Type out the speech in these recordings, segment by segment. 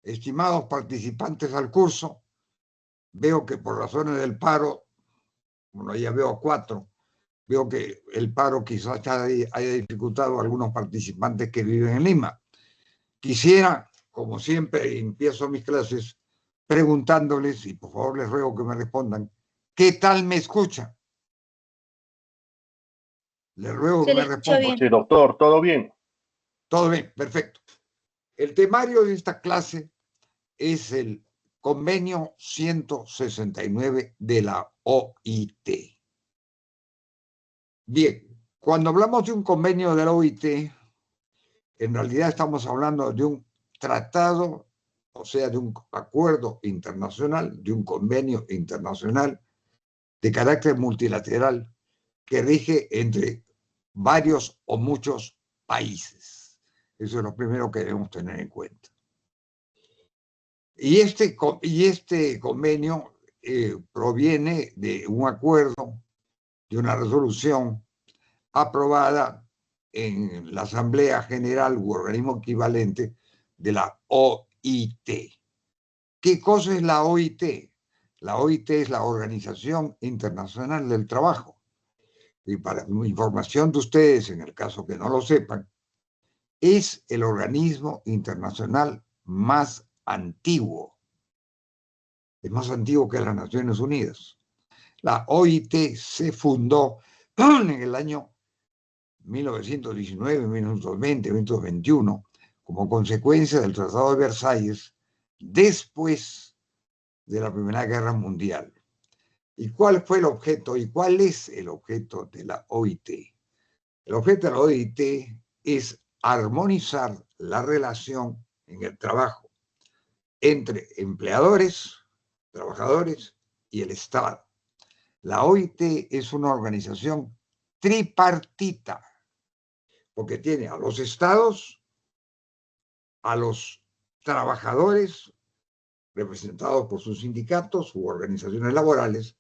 estimados participantes al curso, veo que por razones del paro, bueno, ya veo 4, veo que el paro quizás haya dificultado a algunos participantes que viven en Lima. Quisiera, como siempre, empiezo mis clases preguntándoles, y por favor les ruego que me respondan, ¿qué tal me escuchan? Les ruego que me respondan. Sí, doctor, ¿todo bien? Todo bien, perfecto. El temario de esta clase es el convenio 169 de la OIT. Bien, cuando hablamos de un convenio de la OIT, en realidad estamos hablando de un tratado, o sea, de un acuerdo internacional, de un convenio internacional de carácter multilateral que rige entre varios o muchos países. Eso es lo primero que debemos tener en cuenta. Y este convenio proviene de un acuerdo, de una resolución aprobada en la Asamblea General u organismo equivalente de la OIT. ¿Qué cosa es la OIT? La OIT es la Organización Internacional del Trabajo. Y para información de ustedes, en el caso que no lo sepan, es el organismo internacional más antiguo. Es más antiguo que las Naciones Unidas. La OIT se fundó en el año 1919, 1920, 1921, como consecuencia del Tratado de Versalles, después de la Primera Guerra Mundial. ¿Y cuál fue el objeto y cuál es el objeto de la OIT? El objeto de la OIT es armonizar la relación en el trabajo entre empleadores, trabajadores y el Estado. La OIT es una organización tripartita, porque tiene a los estados, a los trabajadores, representados por sus sindicatos u organizaciones laborales,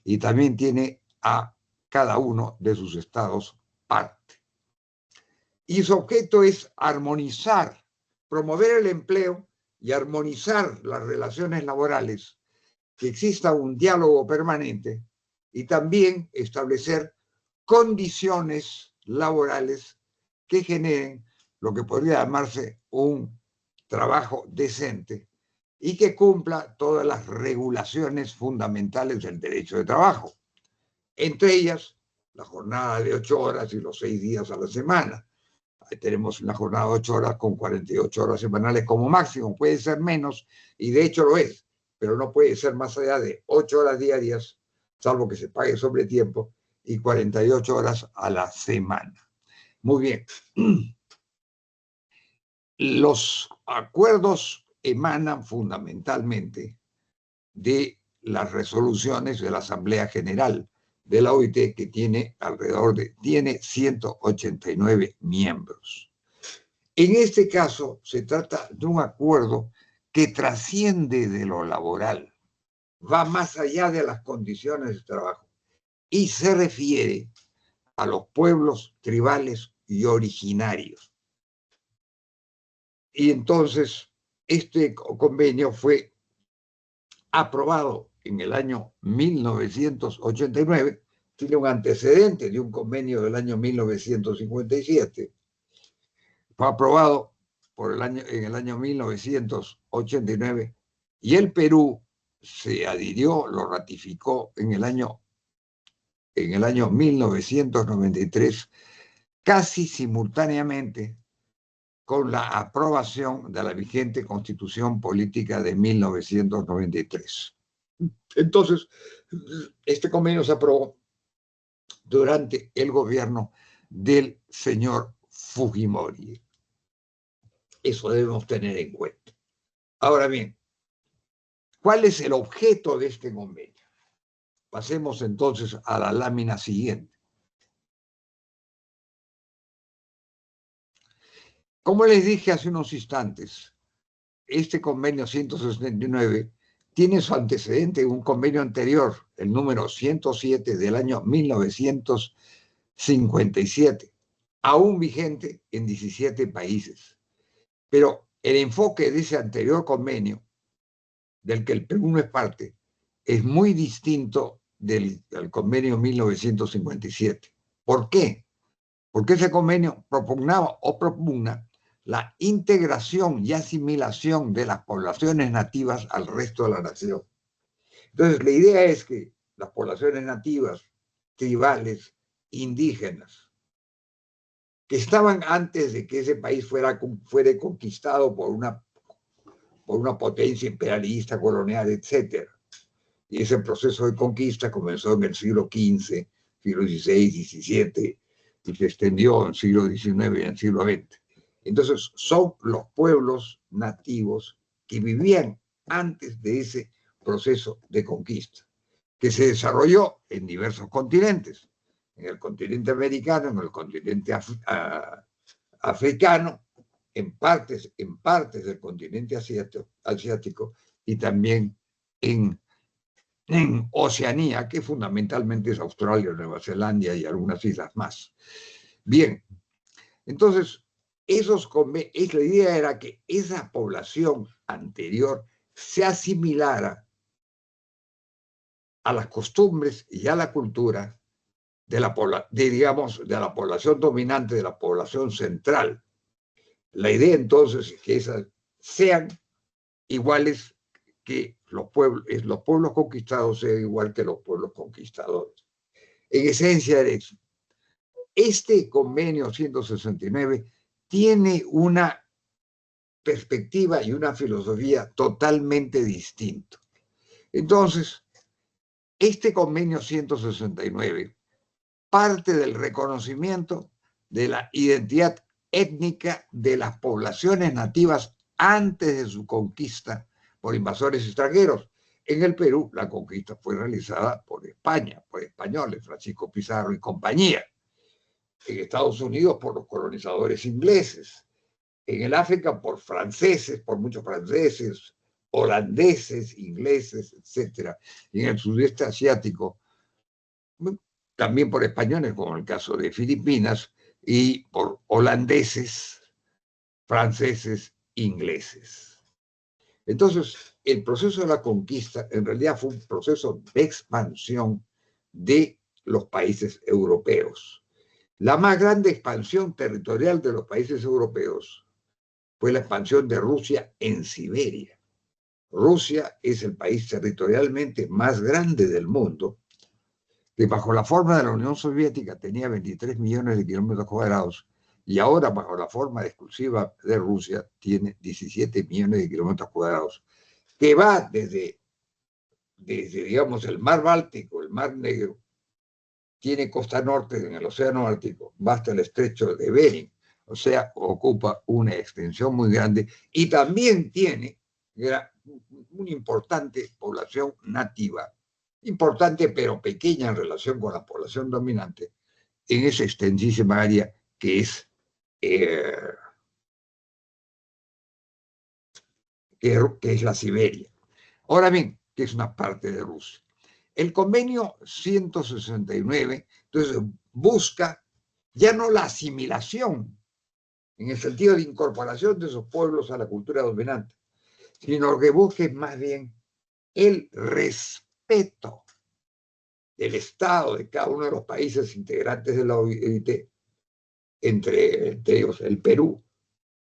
y también tiene a cada uno de sus estados parte. Y su objeto es armonizar, promover el empleo y armonizar las relaciones laborales, que exista un diálogo permanente y también establecer condiciones laborales que generen lo que podría llamarse un trabajo decente y que cumpla todas las regulaciones fundamentales del derecho de trabajo. Entre ellas, la jornada de 8 horas y los 6 días a la semana. Ahí tenemos una jornada de 8 horas con 48 horas semanales como máximo. Puede ser menos, y de hecho lo es, pero no puede ser más allá de 8 horas diarias, salvo que se pague sobre tiempo, y 48 horas a la semana. Muy bien. Los acuerdos emanan fundamentalmente de las resoluciones de la Asamblea General de la OIT, que tiene tiene 189 miembros. En este caso, se trata de un acuerdo que trasciende de lo laboral, va más allá de las condiciones de trabajo y se refiere a los pueblos tribales y originarios. Y entonces, este convenio fue aprobado en el año 1989, tiene un antecedente de un convenio del año 1957, fue aprobado en el año 1989 y el Perú se adhirió, lo ratificó en el año 1993, casi simultáneamente con la aprobación de la vigente Constitución Política de 1993. Entonces, este convenio se aprobó durante el gobierno del señor Fujimori. Eso debemos tener en cuenta. Ahora bien, ¿cuál es el objeto de este convenio? Pasemos entonces a la lámina siguiente. Como les dije hace unos instantes, este convenio 169 tiene su antecedente en un convenio anterior, el número 107 del año 1957, aún vigente en 17 países. Pero el enfoque de ese anterior convenio, del que el Perú no es parte, es muy distinto del convenio 1957. ¿Por qué? Porque ese convenio propugnaba o propugna la integración y asimilación de las poblaciones nativas al resto de la nación. Entonces, la idea es que las poblaciones nativas, tribales, indígenas, que estaban antes de que ese país fuera conquistado por una potencia imperialista, colonial, etc. Y ese proceso de conquista comenzó en el siglo XV, siglo XVI, XVII, y se extendió en el siglo XIX y en el siglo XX. Entonces, son los pueblos nativos que vivían antes de ese proceso de conquista, que se desarrolló en diversos continentes, en el continente americano, en el continente africano, en partes del continente asiático y también en Oceanía, que fundamentalmente es Australia, Nueva Zelanda y algunas islas más. Bien, entonces, la idea era que esa población anterior se asimilara a las costumbres y a la cultura de la población dominante, de la población central. La idea entonces es que esas sean iguales que los pueblos conquistados sean igual que los pueblos conquistadores. En esencia era eso. Este convenio 169 tiene una perspectiva y una filosofía totalmente distinta. Entonces, este convenio 169 parte del reconocimiento de la identidad étnica de las poblaciones nativas antes de su conquista por invasores extranjeros. En el Perú, la conquista fue realizada por España, por españoles, Francisco Pizarro y compañía. En Estados Unidos, por los colonizadores ingleses. En el África, por franceses, por muchos franceses, holandeses, ingleses, etc. Y en el sudeste asiático, también por españoles, como en el caso de Filipinas, y por holandeses, franceses, ingleses. Entonces, el proceso de la conquista en realidad fue un proceso de expansión de los países europeos. La más grande expansión territorial de los países europeos fue la expansión de Rusia en Siberia. Rusia es el país territorialmente más grande del mundo, que bajo la forma de la Unión Soviética tenía 23 millones de kilómetros cuadrados y ahora bajo la forma exclusiva de Rusia tiene 17 millones de kilómetros cuadrados, que va desde digamos, el mar Báltico, el mar Negro, tiene costa norte en el Océano Ártico, va hasta el estrecho de Bering, o sea, ocupa una extensión muy grande y también tiene una importante población nativa, importante pero pequeña en relación con la población dominante, en esa extensísima área que es, que es la Siberia. Ahora bien, que es una parte de Rusia. El convenio 169, entonces, busca ya no la asimilación, en el sentido de incorporación de esos pueblos a la cultura dominante, sino que busque más bien el respeto del Estado de cada uno de los países integrantes de la OIT, entre ellos el Perú,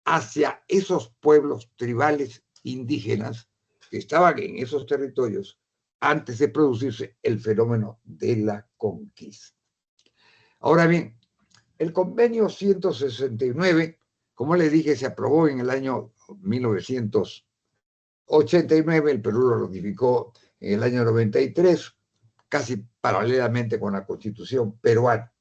hacia esos pueblos tribales indígenas que estaban en esos territorios antes de producirse el fenómeno de la conquista. Ahora bien, el convenio 169, como les dije, se aprobó en el año 1989, el Perú lo ratificó en el año 93, casi paralelamente con la Constitución peruana,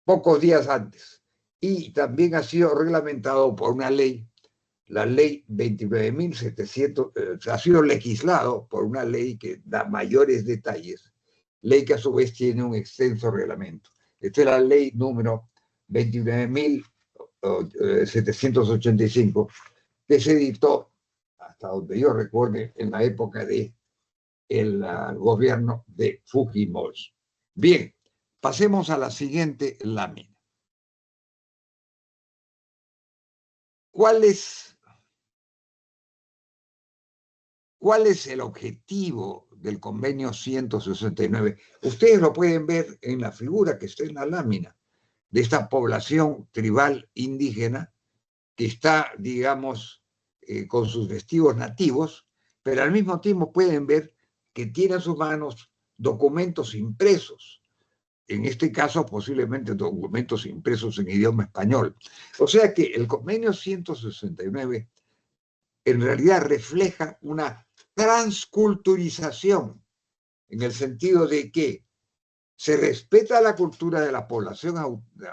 pocos días antes. Y también ha sido reglamentado por una ley, la ley 29.700, ha sido legislado por una ley que da mayores detalles, ley que a su vez tiene un extenso reglamento. Esta es la ley número 29.785, que se editó, hasta donde yo recuerde, en la época del gobierno de Fujimori. Bien, pasemos a la siguiente lámina. ¿Cuál es ¿Cuál es el objetivo del convenio 169? Ustedes lo pueden ver en la figura que está en la lámina de esta población tribal indígena que está, digamos, con sus vestidos nativos, pero al mismo tiempo pueden ver que tiene en sus manos documentos impresos, en este caso posiblemente documentos impresos en idioma español. O sea que el convenio 169 en realidad refleja una transculturización, en el sentido de que se respeta la cultura de la población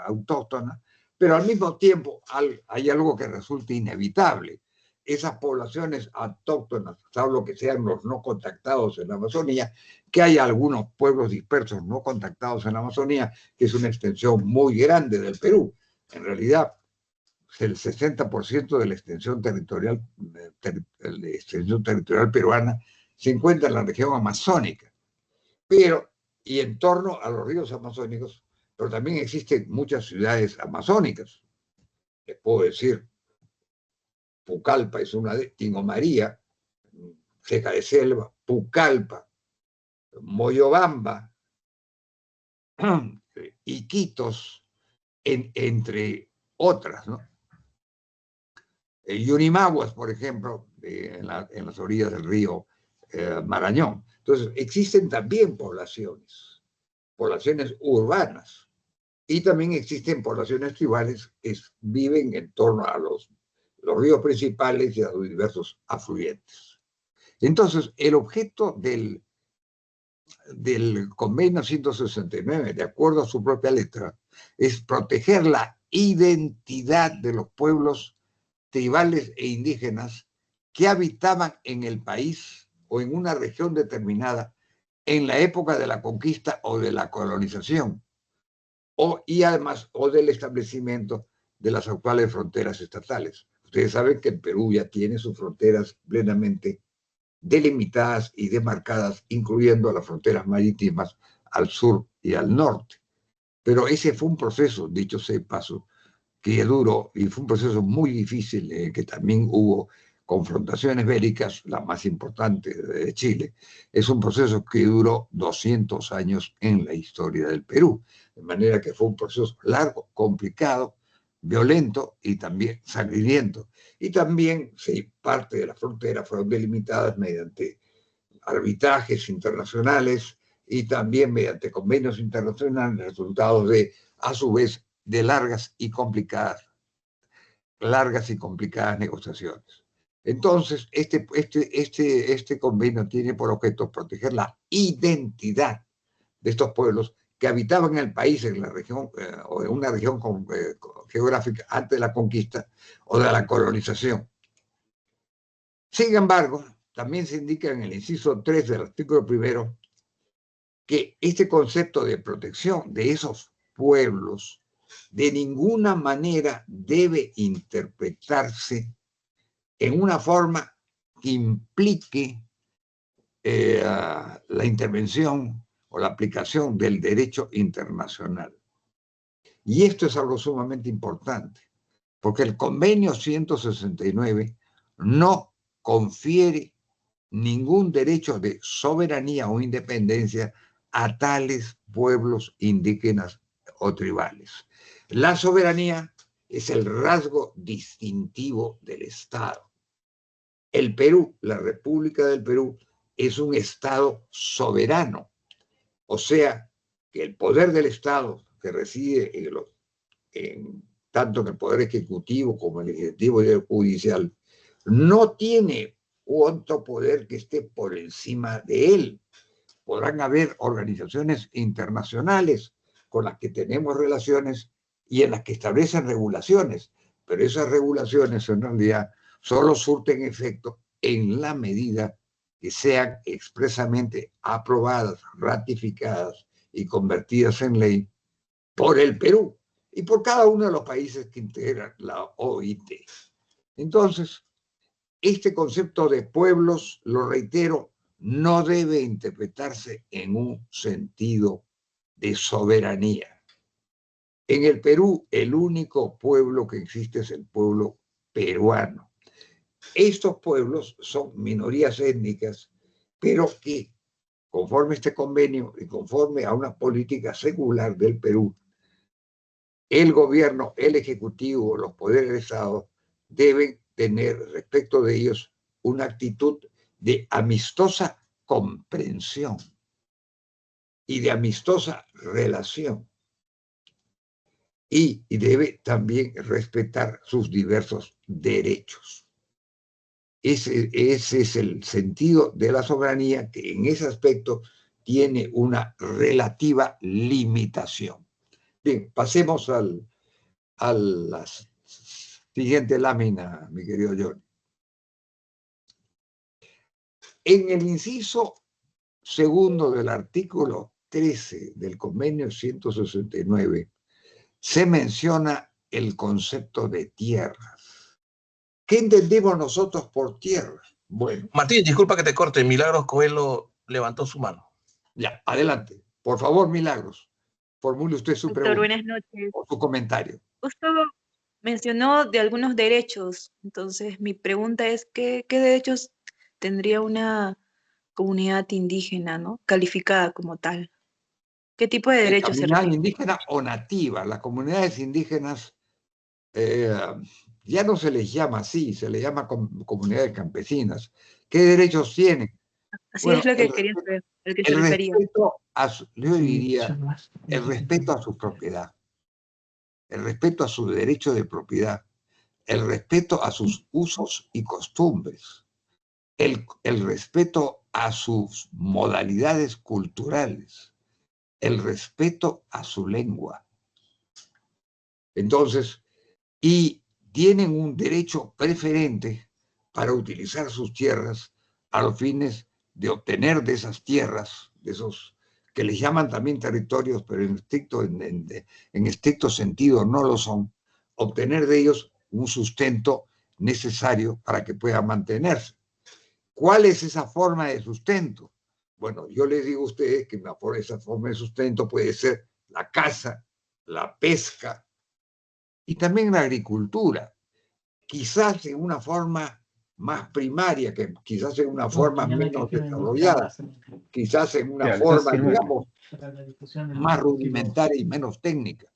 autóctona, pero al mismo tiempo hay algo que resulta inevitable. Esas poblaciones autóctonas, salvo que sean los no contactados en la Amazonía, que hay algunos pueblos dispersos no contactados en la Amazonía, que es una extensión muy grande del Perú. En realidad, el 60% de la extensión territorial peruana se encuentra en la región amazónica, pero y en torno a los ríos amazónicos, pero también existen muchas ciudades amazónicas. Les puedo decir, Pucallpa es una de, Tingo María, Ceja de Selva, Pucallpa, Moyobamba, Iquitos, entre otras, ¿no? Yurimaguas, por ejemplo, en las orillas del río Marañón. Entonces, existen también poblaciones urbanas, y también existen poblaciones tribales que viven en torno a los ríos principales y a los diversos afluentes. Entonces, el objeto del convenio 169, de acuerdo a su propia letra, es proteger la identidad de los pueblos tribales e indígenas que habitaban en el país o en una región determinada en la época de la conquista o de la colonización, y además del establecimiento de las actuales fronteras estatales. Ustedes saben que el Perú ya tiene sus fronteras plenamente delimitadas y demarcadas, incluyendo las fronteras marítimas al sur y al norte. Pero ese fue un proceso, dicho sea de paso, que duró, y fue un proceso muy difícil, que también hubo confrontaciones bélicas, la más importante de Chile. Es un proceso que duró 200 años en la historia del Perú, de manera que fue un proceso largo, complicado, violento y también sangriento. Y también parte de la frontera fueron delimitadas mediante arbitrajes internacionales y también mediante convenios internacionales, resultados de, a su vez, de largas y complicadas negociaciones. Entonces, este convenio tiene por objeto proteger la identidad de estos pueblos que habitaban en el país, en la región, o en una región geográfica antes de la conquista o de la colonización. Sin embargo, también se indica en el inciso 3 del artículo 1 que este concepto de protección de esos pueblos de ninguna manera debe interpretarse en una forma que implique la intervención o la aplicación del derecho internacional. Y esto es algo sumamente importante, porque el convenio 169 no confiere ningún derecho de soberanía o independencia a tales pueblos indígenas o tribales. La soberanía es el rasgo distintivo del Estado. El Perú, la República del Perú, es un Estado soberano. O sea, que el poder del Estado, que reside tanto en el Poder Ejecutivo como en el Legislativo y el Judicial, no tiene otro poder que esté por encima de él. Podrán haber organizaciones internacionales con las que tenemos relaciones y en las que establecen regulaciones, pero esas regulaciones en realidad solo surten efecto en la medida que sean expresamente aprobadas, ratificadas y convertidas en ley por el Perú y por cada uno de los países que integran la OIT. Entonces, este concepto de pueblos, lo reitero, no debe interpretarse en un sentido de soberanía. En el Perú, el único pueblo que existe es el pueblo peruano. estos pueblos son minorías étnicas, pero que conforme a este convenio y conforme a una política secular del Perú, el gobierno, el ejecutivo, los poderes del Estado deben tener respecto de ellos una actitud de amistosa comprensión y de amistosa relación. Y debe también respetar sus diversos derechos. Ese es el sentido de la soberanía, que en ese aspecto tiene una relativa limitación. Bien, pasemos a la siguiente lámina, mi querido John. En el inciso segundo del artículo 13 del convenio 169 se menciona el concepto de tierras. ¿Qué entendemos nosotros por tierras? Bueno. Martín, disculpa que te corte. Milagros Coelho levantó su mano. Ya, adelante. Por favor, Milagros, formule usted su Doctor, pregunta buenas noches. o su comentario. Justo mencionó de algunos derechos. Entonces, mi pregunta es, ¿qué derechos tendría una comunidad indígena, ¿no? Calificada como tal? ¿Qué tipo de derechos se Comunidad refiere? indígena o nativa. Las comunidades indígenas ya no se les llama así, se les llama comunidades campesinas. ¿Qué derechos tienen? Así es Bueno, lo que quería saber, al que se el refería. respeto a yo diría, el respeto a su propiedad, el respeto a su derecho de propiedad, el respeto a sus usos y costumbres, el respeto a sus modalidades culturales, el respeto a su lengua. Entonces, y tienen un derecho preferente para utilizar sus tierras a los fines de obtener de esas tierras, de esos que les llaman también territorios, pero en estricto sentido no lo son, obtener de ellos un sustento necesario para que puedan mantenerse. ¿Cuál es esa forma de sustento? Bueno, yo les digo a ustedes que esa forma de sustento puede ser la caza, la pesca y también la agricultura. Quizás en una forma más primaria, que quizás en una forma menos desarrollada, quizás en una forma, digamos, más rudimentaria y menos técnica.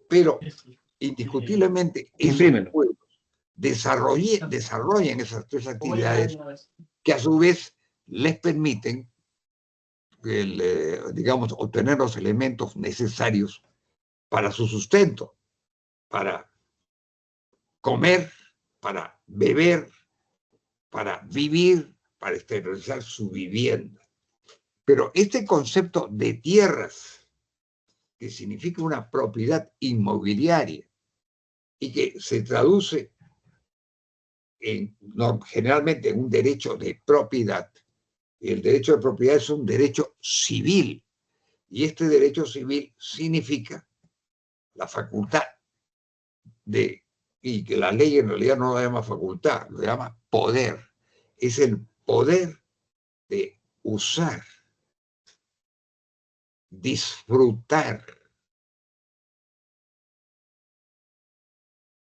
Pero indiscutiblemente esos pueblos desarrollan esas tres actividades que a su vez les permiten, digamos, obtener los elementos necesarios para su sustento, para comer, para beber, para vivir, para exteriorizar su vivienda. Pero este concepto de tierras, que significa una propiedad inmobiliaria y que se traduce generalmente en un derecho de propiedad, y el derecho de propiedad es un derecho civil, y este derecho civil significa la facultad y que la ley en realidad no lo llama facultad, lo llama poder. Es el poder de usar, disfrutar,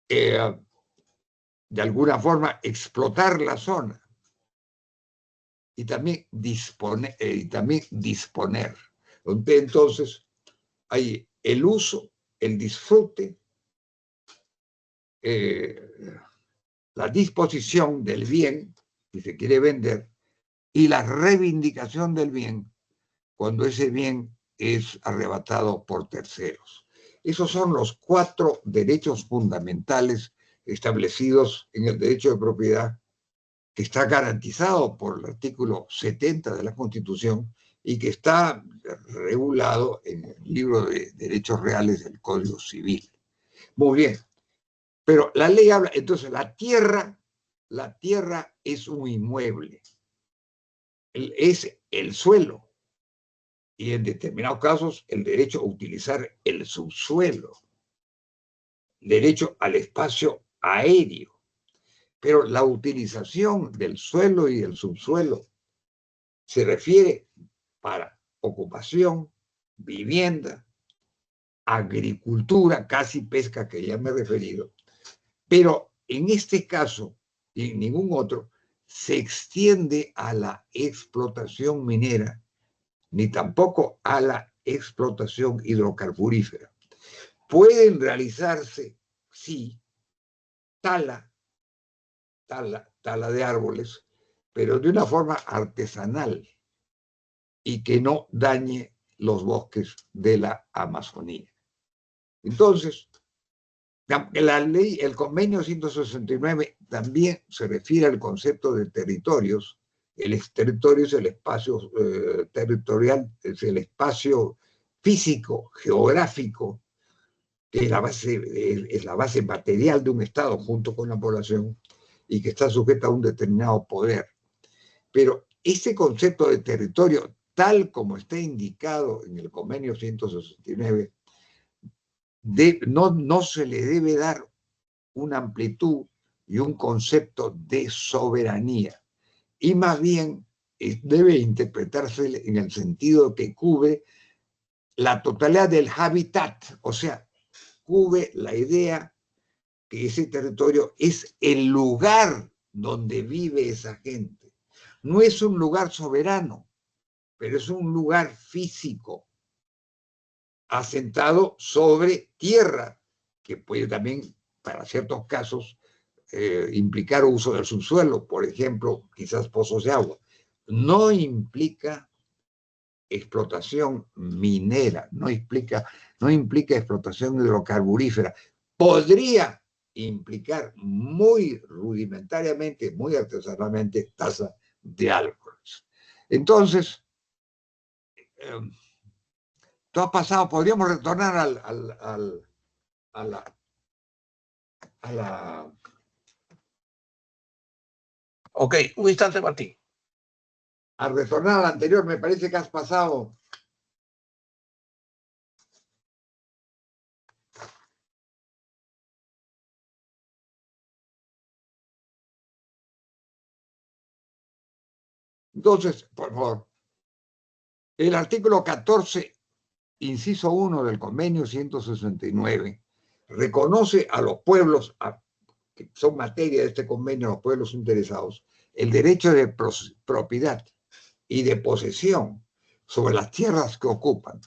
de alguna forma explotar la zona y también disponer. Entonces, hay el uso, el disfrute, la disposición del bien, si se quiere vender, y la reivindicación del bien cuando ese bien es arrebatado por terceros. Esos son los 4 derechos fundamentales establecidos en el derecho de propiedad, que está garantizado por el artículo 70 de la Constitución y que está regulado en el libro de Derechos Reales del Código Civil. Muy bien, pero la ley habla, entonces la tierra es un inmueble, es el suelo, y en determinados casos el derecho a utilizar el subsuelo, derecho al espacio aéreo. Pero la utilización del suelo y del subsuelo se refiere para ocupación, vivienda, agricultura, casi pesca, que ya me he referido. Pero en este caso, y ningún otro se extiende a la explotación minera, ni tampoco a la explotación hidrocarburífera. Pueden realizarse, sí, tala de árboles, pero de una forma artesanal y que no dañe los bosques de la Amazonía. Entonces, la ley, el convenio 169 también se refiere al concepto de territorios. El territorio es el espacio territorial, es el espacio físico, geográfico, que es la base material de un Estado junto con la población y que está sujeta a un determinado poder. Pero ese concepto de territorio, tal como está indicado en el convenio 169, no se le debe dar una amplitud y un concepto de soberanía, y más bien debe interpretarse en el sentido que cubre la totalidad del hábitat, o sea, cubre la idea que ese territorio es el lugar donde vive esa gente. No es un lugar soberano, pero es un lugar físico, asentado sobre tierra, que puede también, para ciertos casos, implicar uso del subsuelo, por ejemplo, quizás pozos de agua. No implica explotación minera, no implica explotación hidrocarburífera. Podría implicar muy rudimentariamente, muy artesanalmente, tasa de álcoholes. Entonces, todo ha pasado, podríamos retornar a la... Ok, un instante, Martín. Al retornar al anterior, me parece que has pasado... Entonces, por favor, el artículo 14, inciso 1 del convenio 169, reconoce a los pueblos, que son materia de este convenio, los pueblos interesados, el derecho de propiedad y de posesión sobre las tierras que ocupan.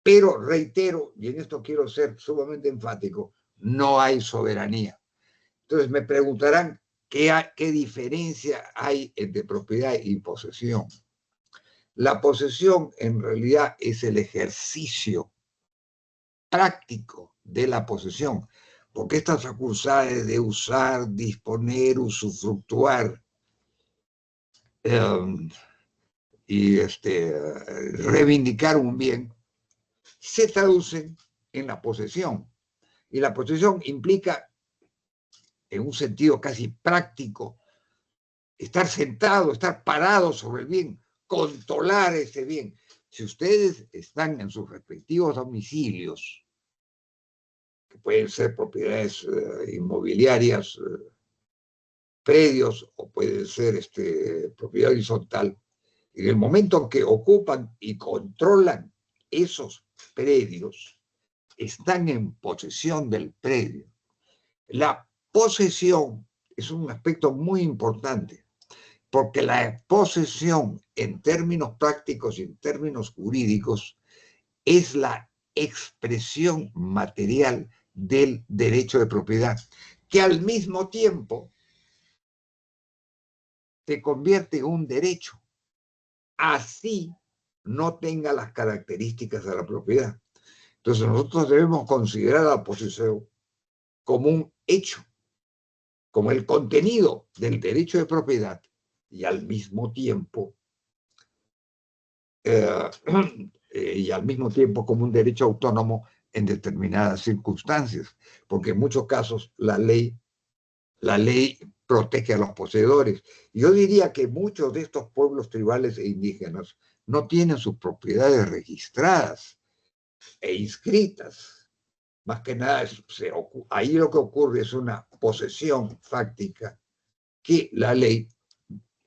Pero reitero, y en esto quiero ser sumamente enfático, no hay soberanía. Entonces me preguntarán, ¿qué diferencia hay entre propiedad y posesión? La posesión en realidad es el ejercicio práctico de la posesión, porque estas facultades de usar, disponer, usufructuar y reivindicar un bien, se traducen en la posesión. Y la posesión implica, en un sentido casi práctico, estar sentado, estar parado sobre el bien, controlar ese bien. Si ustedes están en sus respectivos domicilios, que pueden ser propiedades inmobiliarias, predios, o pueden ser propiedad horizontal, en el momento que ocupan y controlan esos predios, están en posesión del predio. La posesión es un aspecto muy importante, porque la posesión en términos prácticos y en términos jurídicos es la expresión material del derecho de propiedad, que al mismo tiempo se convierte en un derecho, así no tenga las características de la propiedad. Entonces nosotros debemos considerar la posesión como un hecho, como el contenido del derecho de propiedad, y al mismo tiempo como un derecho autónomo en determinadas circunstancias, porque en muchos casos la ley protege a los poseedores. Yo diría que muchos de estos pueblos tribales e indígenas no tienen sus propiedades registradas e inscritas. Más que nada, ahí lo que ocurre es una posesión fáctica que la ley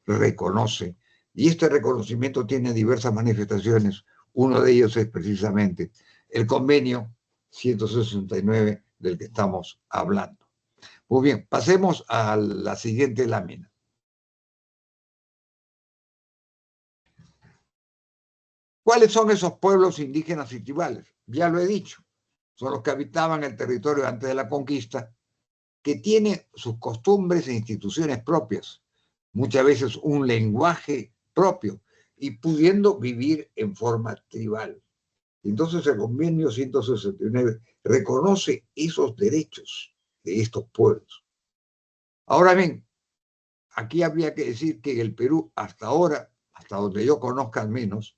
reconoce. Y este reconocimiento tiene diversas manifestaciones. Uno de ellos es precisamente el convenio 169 del que estamos hablando. Muy bien, pasemos a la siguiente lámina. ¿Cuáles son esos pueblos indígenas y tribales? Ya lo he dicho, son los que habitaban el territorio antes de la conquista, que tienen sus costumbres e instituciones propias, muchas veces un lenguaje propio, y pudiendo vivir en forma tribal. Entonces el convenio 169 reconoce esos derechos de estos pueblos. Ahora bien, aquí habría que decir que en el Perú, hasta ahora, hasta donde yo conozca al menos,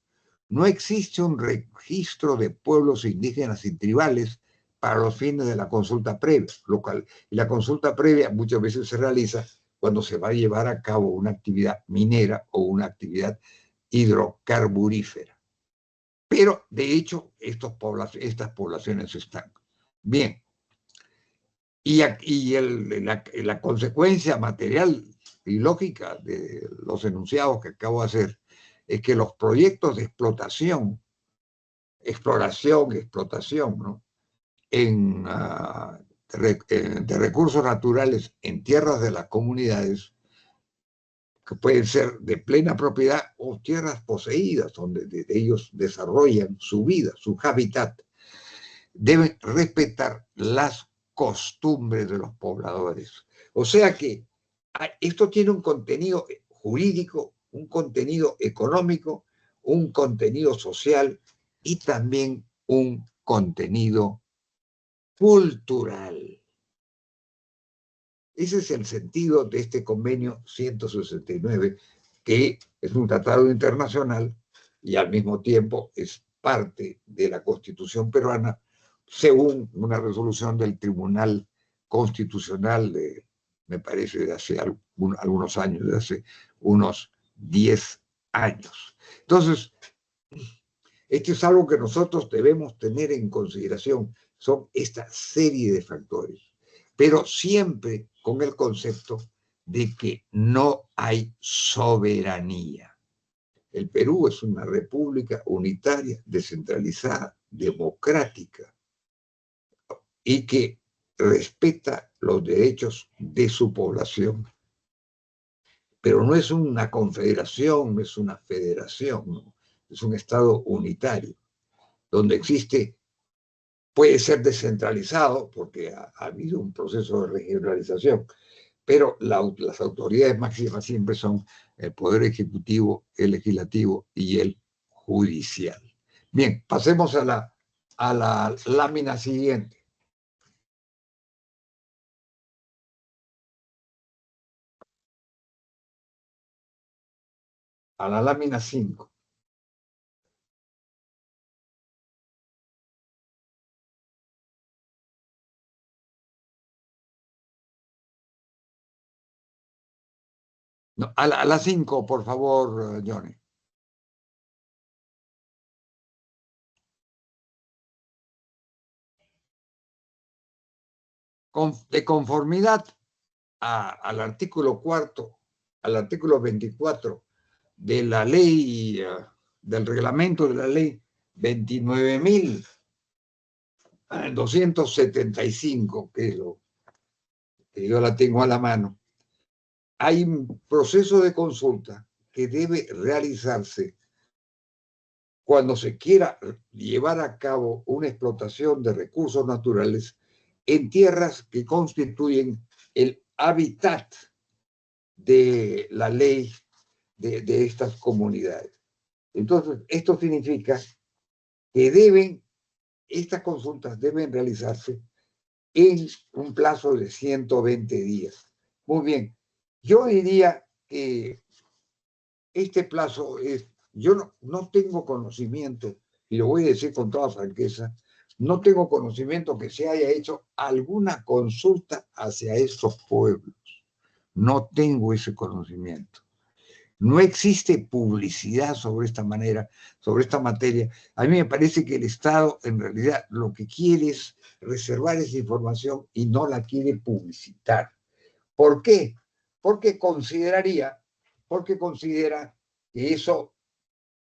no existe un registro de pueblos indígenas y tribales para los fines de la consulta previa, y la consulta previa muchas veces se realiza cuando se va a llevar a cabo una actividad minera o una actividad hidrocarburífera. Pero, de hecho, estas poblaciones están. Bien, y la consecuencia material y lógica de los enunciados que acabo de hacer es que los proyectos de explotación, ¿no? De recursos naturales en tierras de las comunidades, que pueden ser de plena propiedad o tierras poseídas, donde ellos desarrollan su vida, su hábitat, deben respetar las costumbres de los pobladores. O sea que esto tiene un contenido jurídico, un contenido económico, un contenido social y también un contenido cultural. Ese es el sentido de este convenio 169, que es un tratado internacional y al mismo tiempo es parte de la Constitución peruana, según una resolución del Tribunal Constitucional me parece, de hace algunos años, de hace unos 10 años. Entonces, esto es algo que nosotros debemos tener en consideración, son esta serie de factores, pero siempre con el concepto de que no hay soberanía. El Perú es una república unitaria, descentralizada, democrática, y que respeta los derechos de su población. Pero no es una confederación, no es una federación, ¿no? Es un Estado unitario, donde existe, puede ser descentralizado, porque ha habido un proceso de regionalización, pero las autoridades máximas siempre son el Poder Ejecutivo, el Legislativo y el Judicial. Bien, pasemos a la lámina siguiente. A la lámina 5. No, a la 5, por favor, Johnny. De conformidad al artículo 4, al artículo 24 de la ley, del reglamento de la ley 29.275, que es lo que yo la tengo a la mano, hay un proceso de consulta que debe realizarse cuando se quiera llevar a cabo una explotación de recursos naturales en tierras que constituyen el hábitat de la ley de estas comunidades. Entonces, esto significa que estas consultas deben realizarse en un plazo de 120 días. Muy bien, yo diría que este plazo yo no tengo conocimiento, y lo voy a decir con toda franqueza, no tengo conocimiento que se haya hecho alguna consulta hacia estos pueblos. No tengo ese conocimiento. No existe publicidad sobre esta materia. A mí me parece que el Estado en realidad lo que quiere es reservar esa información y no la quiere publicitar. ¿Por qué? Porque considera que eso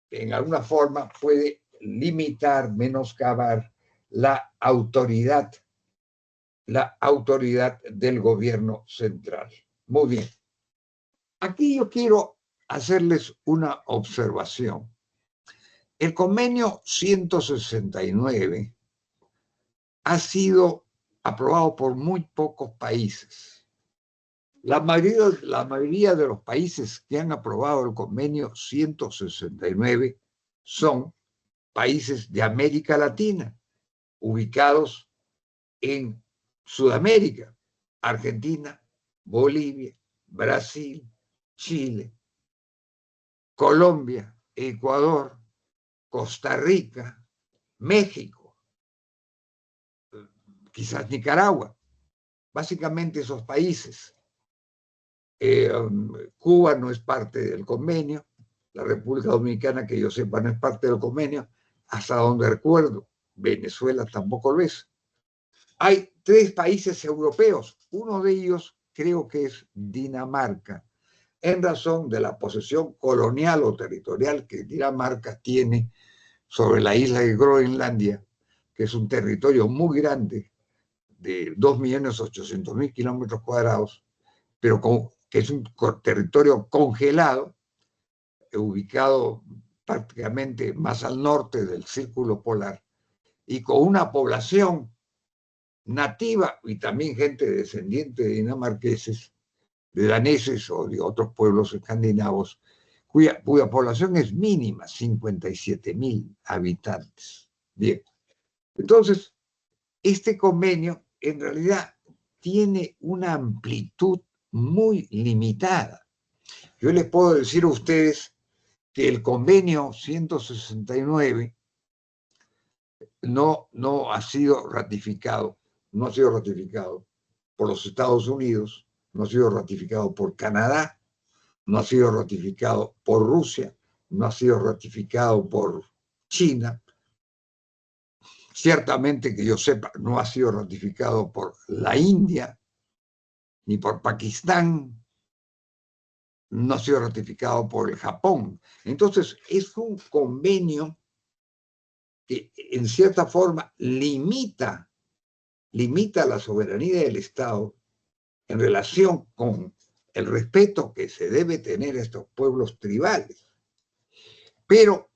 en alguna forma puede limitar, menoscabar la autoridad la autoridad del gobierno central. Muy bien. Aquí yo quiero hacerles una observación. El convenio 169 ha sido aprobado por muy pocos países. La mayoría de los países que han aprobado el convenio 169 son países de América Latina, ubicados en Sudamérica: Argentina, Bolivia, Brasil, Chile, Colombia, Ecuador, Costa Rica, México, quizás Nicaragua, básicamente esos países. Cuba no es parte del convenio, la República Dominicana, que yo sepa, no es parte del convenio, hasta donde recuerdo. Venezuela tampoco lo es. Hay 3 países europeos, uno de ellos creo que es Dinamarca, en razón de la posesión colonial o territorial que Dinamarca tiene sobre la isla de Groenlandia, que es un territorio muy grande, de 2.800.000 kilómetros cuadrados, pero que es un territorio congelado, ubicado prácticamente más al norte del círculo polar, y con una población nativa y también gente descendiente de dinamarqueses, de daneses o de otros pueblos escandinavos, cuya población es mínima, 57.000 habitantes. Bien, entonces, este convenio en realidad tiene una amplitud muy limitada. Yo les puedo decir a ustedes que el convenio 169 no ha sido ratificado, no ha sido ratificado por los Estados Unidos, no ha sido ratificado por Canadá, no ha sido ratificado por Rusia, no ha sido ratificado por China. Ciertamente, que yo sepa, no ha sido ratificado por la India, ni por Pakistán, no ha sido ratificado por el Japón. Entonces, es un convenio que en cierta forma limita la soberanía del Estado en relación con el respeto que se debe tener a estos pueblos tribales. Pero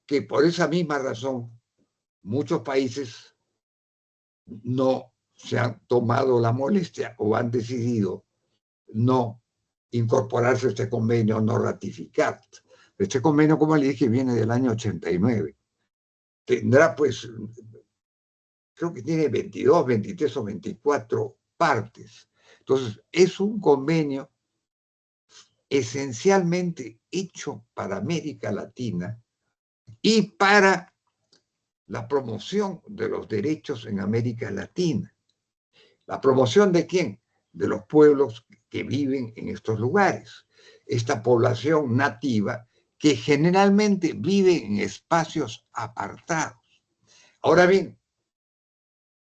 que por esa misma razón muchos países no se han tomado la molestia o han decidido no incorporarse a este convenio, no ratificar. Este convenio, como le dije, viene del año 89. Tendrá, pues, creo que tiene 22, 23 o 24 partes. Entonces, es un convenio esencialmente hecho para América Latina y para la promoción de los derechos en América Latina. ¿La promoción de quién? De los pueblos que viven en estos lugares. Esta población nativa que generalmente vive en espacios apartados. Ahora bien,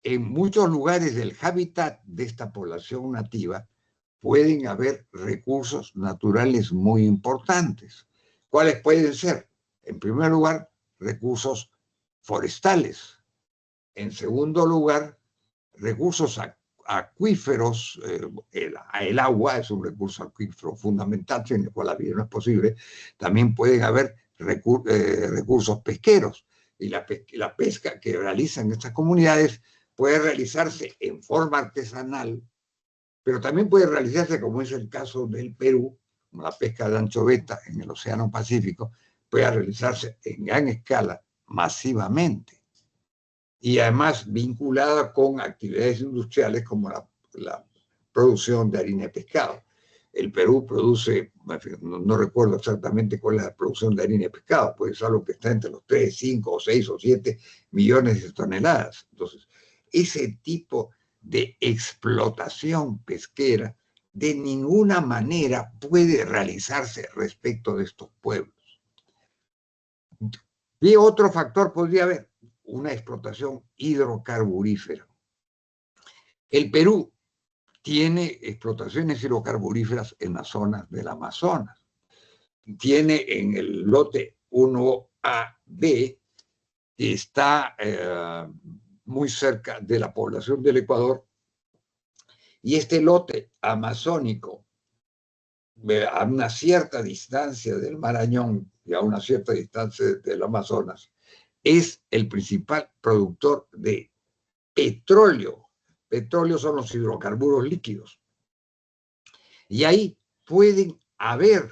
en muchos lugares del hábitat de esta población nativa pueden haber recursos naturales muy importantes. ¿Cuáles pueden ser? En primer lugar, recursos forestales. En segundo lugar, recursos acuíferos. El agua es un recurso acuífero fundamental, sin el cual la vida no es posible. También pueden haber recursos pesqueros. Y la pesca que realizan estas comunidades puede realizarse en forma artesanal, pero también puede realizarse, como es el caso del Perú, como la pesca de anchoveta en el Océano Pacífico, puede realizarse en gran escala, masivamente, y además vinculada con actividades industriales como la producción de harina de pescado. El Perú produce, no recuerdo exactamente cuál es la producción de harina de pescado, puede ser algo que está entre los 3, 5, 6 o 7 millones de toneladas. Entonces, ese tipo de explotación pesquera de ninguna manera puede realizarse respecto de estos pueblos. ¿Qué otro factor podría haber? Una explotación hidrocarburífera. El Perú tiene explotaciones hidrocarburíferas en las zonas del Amazonas. Tiene en el lote 1AB, que está muy cerca de la población del Ecuador, y este lote amazónico, a una cierta distancia del Marañón y a una cierta distancia del Amazonas, es el principal productor de petróleo. Petróleo son los hidrocarburos líquidos. Y ahí pueden haber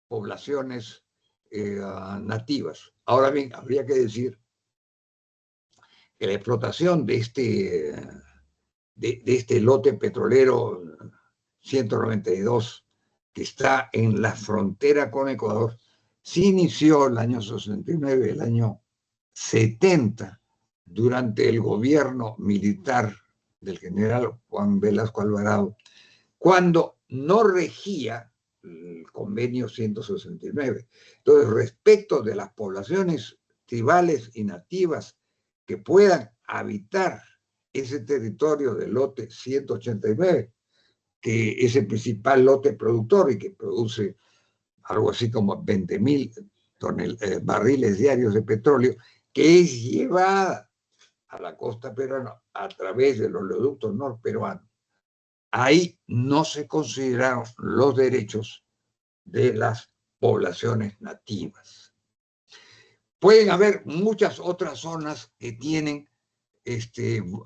poblaciones nativas. Ahora bien, habría que decir que la explotación de este lote petrolero 192 que está en la frontera con Ecuador se inició el año 69, el año 70, durante el gobierno militar del general Juan Velasco Alvarado, cuando no regía el convenio 169. Entonces, respecto de las poblaciones tribales y nativas que puedan habitar ese territorio del lote 189, que es el principal lote productor y que produce algo así como 20.000 barriles diarios de petróleo, que es llevada a la costa peruana a través de los oleoductos norperuanos. Ahí no se consideraron los derechos de las poblaciones nativas. Pueden haber muchas otras zonas que tienen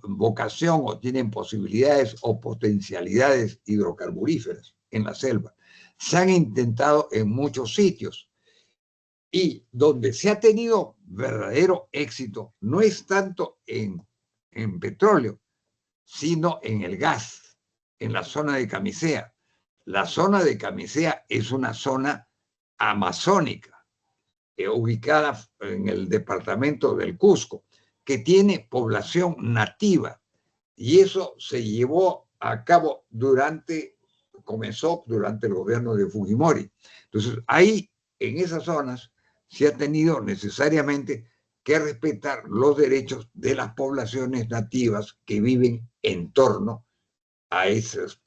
vocación o tienen posibilidades o potencialidades hidrocarburíferas en la selva. Se han intentado en muchos sitios y donde se ha tenido verdadero éxito no es tanto en petróleo, sino en el gas, en la zona de Camisea. La zona de Camisea es una zona amazónica, ubicada en el departamento del Cusco, que tiene población nativa, y eso se llevó a cabo comenzó durante el gobierno de Fujimori. Entonces, ahí, en esas zonas, se ha tenido necesariamente que respetar los derechos de las poblaciones nativas que viven en torno a esos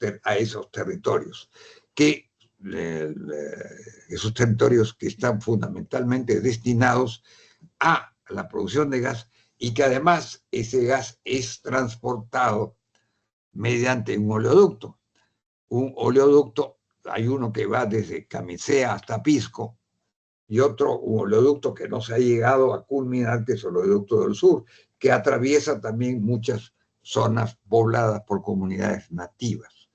territorios, esos territorios que están fundamentalmente destinados a la producción de gas y que además ese gas es transportado mediante un oleoducto. Un oleoducto, hay uno que va desde Camisea hasta Pisco y otro, un oleoducto que no se ha llegado a culminar, que es el oleoducto del sur, que atraviesa también muchas zonas pobladas por comunidades nativas.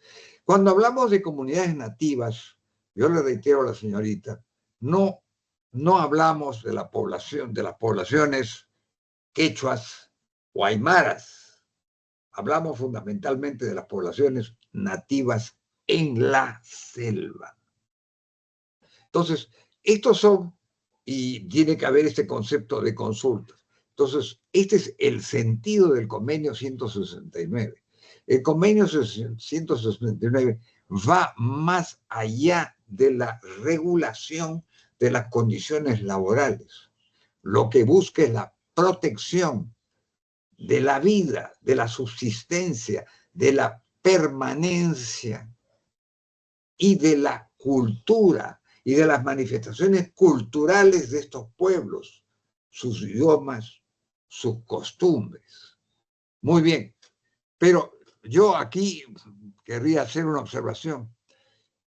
Cuando hablamos de comunidades nativas, yo le reitero a la señorita, no hablamos de la población, de las poblaciones quechuas o aymaras. Hablamos fundamentalmente de las poblaciones nativas en la selva. Entonces, estos son, y tiene que haber este concepto de consultas. Entonces, este es el sentido del convenio 169. El convenio 169 va más allá de la regulación de las condiciones laborales. Lo que busca es la protección de la vida, de la subsistencia, de la permanencia y de la cultura y de las manifestaciones culturales de estos pueblos, sus idiomas, sus costumbres. Muy bien, pero yo aquí querría hacer una observación.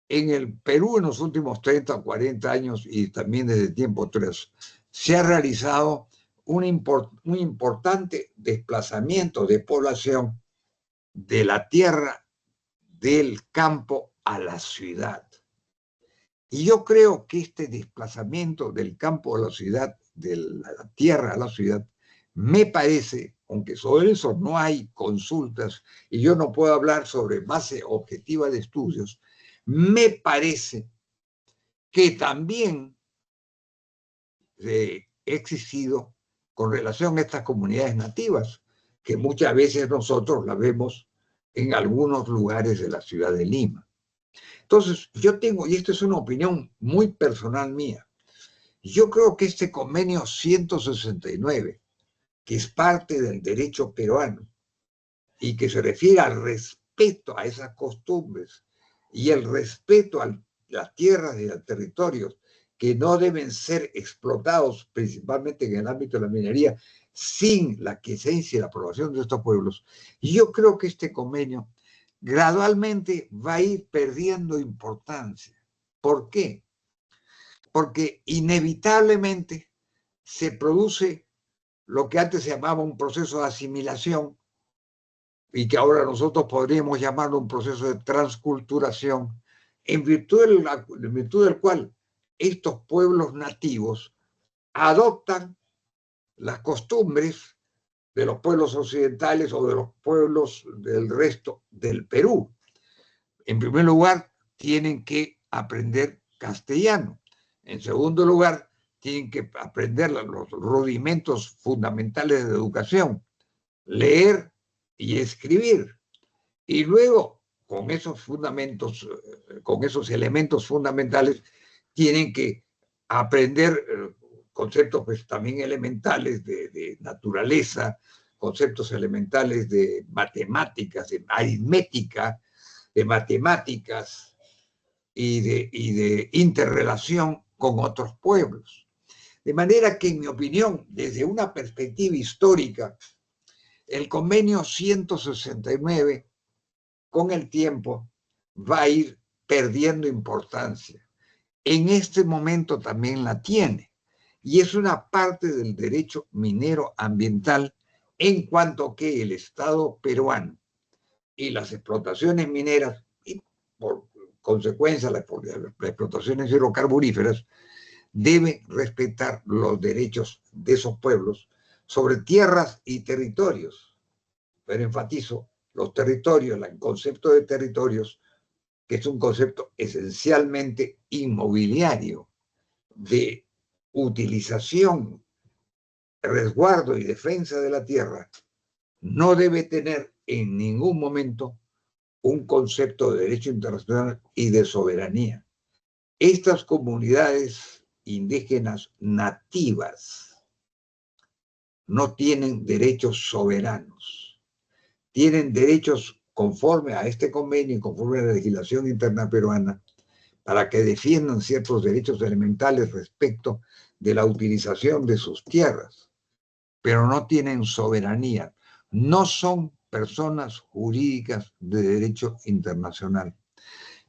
En el Perú, en los últimos 30 o 40 años, y también desde tiempo atrás, se ha realizado un importante desplazamiento de población de la tierra, del campo a la ciudad. Y yo creo que este desplazamiento del campo a la ciudad, de la tierra a la ciudad, me parece, aunque sobre eso no hay consultas y yo no puedo hablar sobre base objetiva de estudios, me parece que también ha existido con relación a estas comunidades nativas, que muchas veces nosotros las vemos en algunos lugares de la ciudad de Lima. Entonces, yo tengo, y esto es una opinión muy personal mía, yo creo que este convenio 169, que es parte del derecho peruano y que se refiere al respeto a esas costumbres y el respeto a las tierras y a los territorios que no deben ser explotados, principalmente en el ámbito de la minería, sin la quiesencia y la aprobación de estos pueblos. Y yo creo que este convenio gradualmente va a ir perdiendo importancia. ¿Por qué? Porque inevitablemente se produce lo que antes se llamaba un proceso de asimilación y que ahora nosotros podríamos llamarlo un proceso de transculturación, en virtud del cual estos pueblos nativos adoptan las costumbres de los pueblos occidentales o de los pueblos del resto del Perú. En primer lugar, tienen que aprender castellano. En segundo lugar, tienen que aprender los rudimentos fundamentales de educación, leer y escribir. Y luego, con esos fundamentos, con esos elementos fundamentales, tienen que aprender conceptos pues, también elementales de naturaleza, conceptos elementales de matemáticas, de aritmética, de matemáticas y de interrelación con otros pueblos. De manera que, en mi opinión, desde una perspectiva histórica, el convenio 169, con el tiempo, va a ir perdiendo importancia. En este momento también la tiene, y es una parte del derecho minero ambiental en cuanto que el Estado peruano y las explotaciones mineras, y por consecuencia las explotaciones hidrocarburíferas, deben respetar los derechos de esos pueblos sobre tierras y territorios. Pero enfatizo los territorios, el concepto de territorios, que es un concepto esencialmente inmobiliario, de utilización, resguardo y defensa de la tierra, no debe tener en ningún momento un concepto de derecho internacional y de soberanía. Estas comunidades indígenas nativas no tienen derechos soberanos, tienen derechos conforme a este convenio y conforme a la legislación interna peruana para que defiendan ciertos derechos elementales respecto de la utilización de sus tierras, pero no tienen soberanía, no son personas jurídicas de derecho internacional.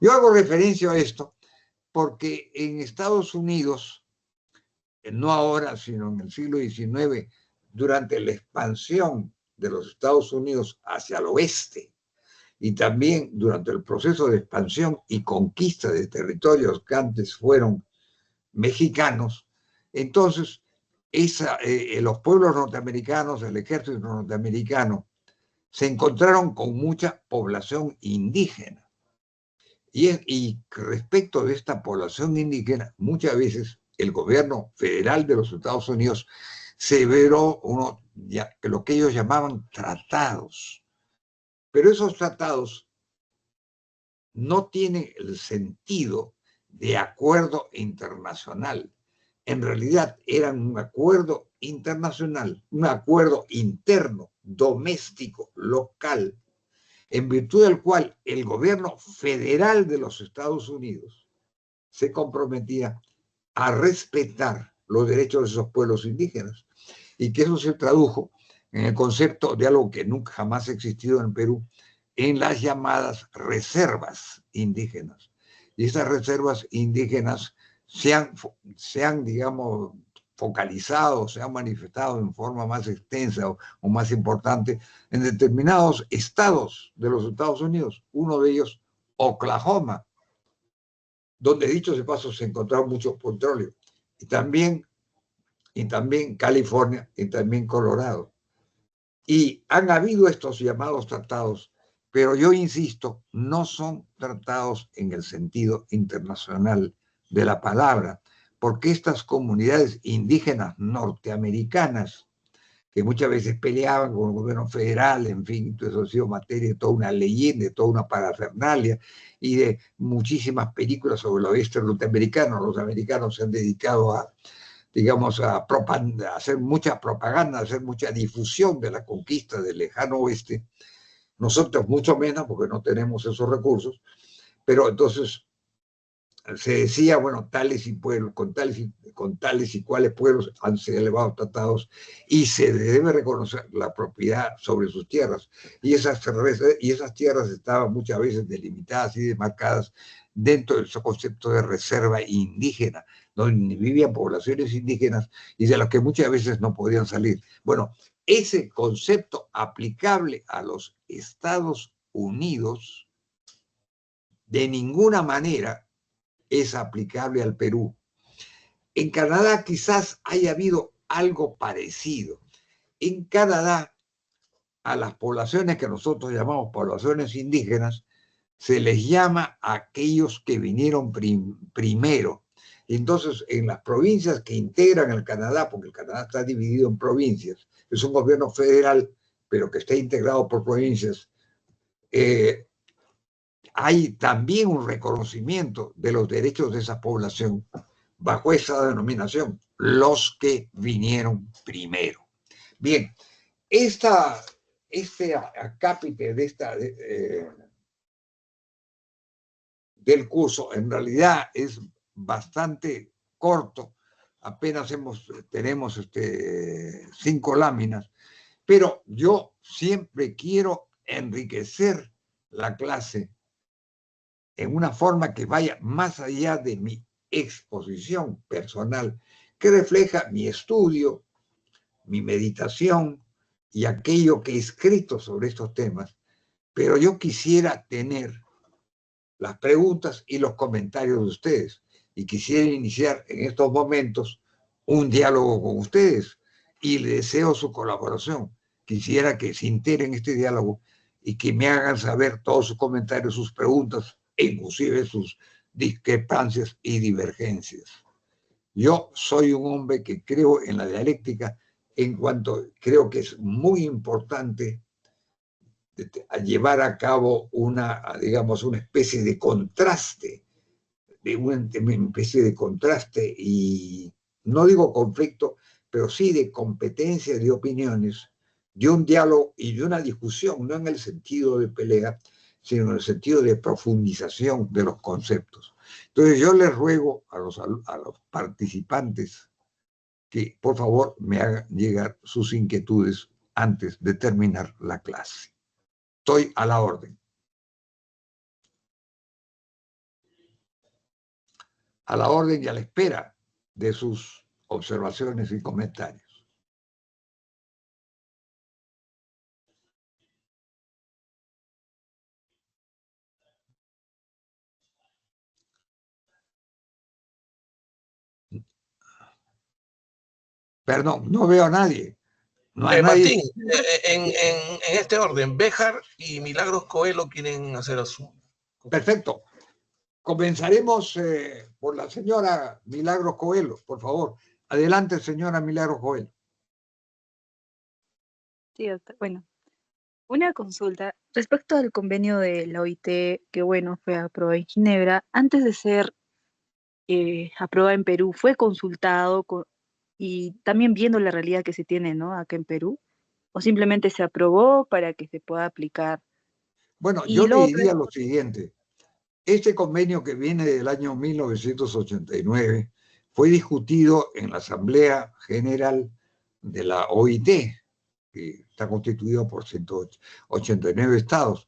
Yo hago referencia a esto porque en Estados Unidos, no ahora, sino en el siglo XIX, durante la expansión de los Estados Unidos hacia el oeste, y también durante el proceso de expansión y conquista de territorios que antes fueron mexicanos, entonces los pueblos norteamericanos, el ejército norteamericano, se encontraron con mucha población indígena. Y respecto de esta población indígena, muchas veces el gobierno federal de los Estados Unidos severó lo que ellos llamaban tratados. Pero esos tratados no tienen el sentido de acuerdo internacional. En realidad eran un acuerdo internacional, un acuerdo interno, doméstico, local, en virtud del cual el gobierno federal de los Estados Unidos se comprometía a respetar los derechos de esos pueblos indígenas, y que eso se tradujo en el concepto de algo que nunca jamás ha existido en Perú, en las llamadas reservas indígenas. Y estas reservas indígenas se han digamos, focalizado, se han manifestado en forma más extensa o más importante en determinados estados de los Estados Unidos. Uno de ellos, Oklahoma, donde, dicho de paso, se encontraba mucho petróleo. Y también California y también Colorado. Y han habido estos llamados tratados, pero yo insisto, no son tratados en el sentido internacional de la palabra, porque estas comunidades indígenas norteamericanas, que muchas veces peleaban con el gobierno federal, en fin, todo eso ha sido materia de toda una leyenda, de toda una parafernalia y de muchísimas películas sobre el oeste norteamericano. Los americanos se han dedicado a, digamos, a hacer mucha propaganda, a hacer mucha difusión de la conquista del lejano oeste. Nosotros mucho menos porque no tenemos esos recursos, pero entonces se decía, bueno, tales y pueblos, con tales y cuales pueblos han sido elevados tratados y se debe reconocer la propiedad sobre sus tierras. Y esas tierras estaban muchas veces delimitadas y demarcadas dentro de ese concepto de reserva indígena, donde vivían poblaciones indígenas y de las que muchas veces no podían salir. Bueno, ese concepto aplicable a los Estados Unidos de ninguna manera es aplicable al Perú. En Canadá quizás haya habido algo parecido. En Canadá, a las poblaciones que nosotros llamamos poblaciones indígenas, se les llama a aquellos que vinieron primero. Entonces, en las provincias que integran el Canadá, porque el Canadá está dividido en provincias, es un gobierno federal, pero que está integrado por provincias, hay también un reconocimiento de los derechos de esa población bajo esa denominación, los que vinieron primero. Bien, este acápite del curso en realidad es bastante corto, apenas tenemos 5 láminas, pero yo siempre quiero enriquecer la clase en una forma que vaya más allá de mi exposición personal, que refleja mi estudio, mi meditación y aquello que he escrito sobre estos temas. Pero yo quisiera tener las preguntas y los comentarios de ustedes y quisiera iniciar en estos momentos un diálogo con ustedes y les deseo su colaboración. Quisiera que se integren en este diálogo y que me hagan saber todos sus comentarios, sus preguntas e inclusive sus discrepancias y divergencias. Yo soy un hombre que creo en la dialéctica en cuanto creo que es muy importante llevar a cabo una especie de contraste, y no digo conflicto, pero sí de competencia de opiniones, de un diálogo y de una discusión, no en el sentido de pelea, sino en el sentido de profundización de los conceptos. Entonces yo les ruego a los participantes que por favor me hagan llegar sus inquietudes antes de terminar la clase. Estoy a la orden. A la orden y a la espera de sus observaciones y comentarios. Perdón, no veo a nadie. No hay nadie. Martín, en este orden, Béjar y Milagros Coelho quieren hacer su... Perfecto. Comenzaremos por la señora Milagros Coelho, por favor. Adelante, señora Milagros Coelho. Sí, bueno, una consulta respecto al convenio de la OIT, que bueno, fue aprobado en Ginebra, antes de ser aprobado en Perú, fue consultado y también viendo la realidad que se tiene, ¿no? Acá en Perú, o simplemente se aprobó para que se pueda aplicar. Bueno, Y yo le lo diría lo siguiente. Este convenio que viene del año 1989 fue discutido en la Asamblea General de la OIT, que está constituido por 189 estados.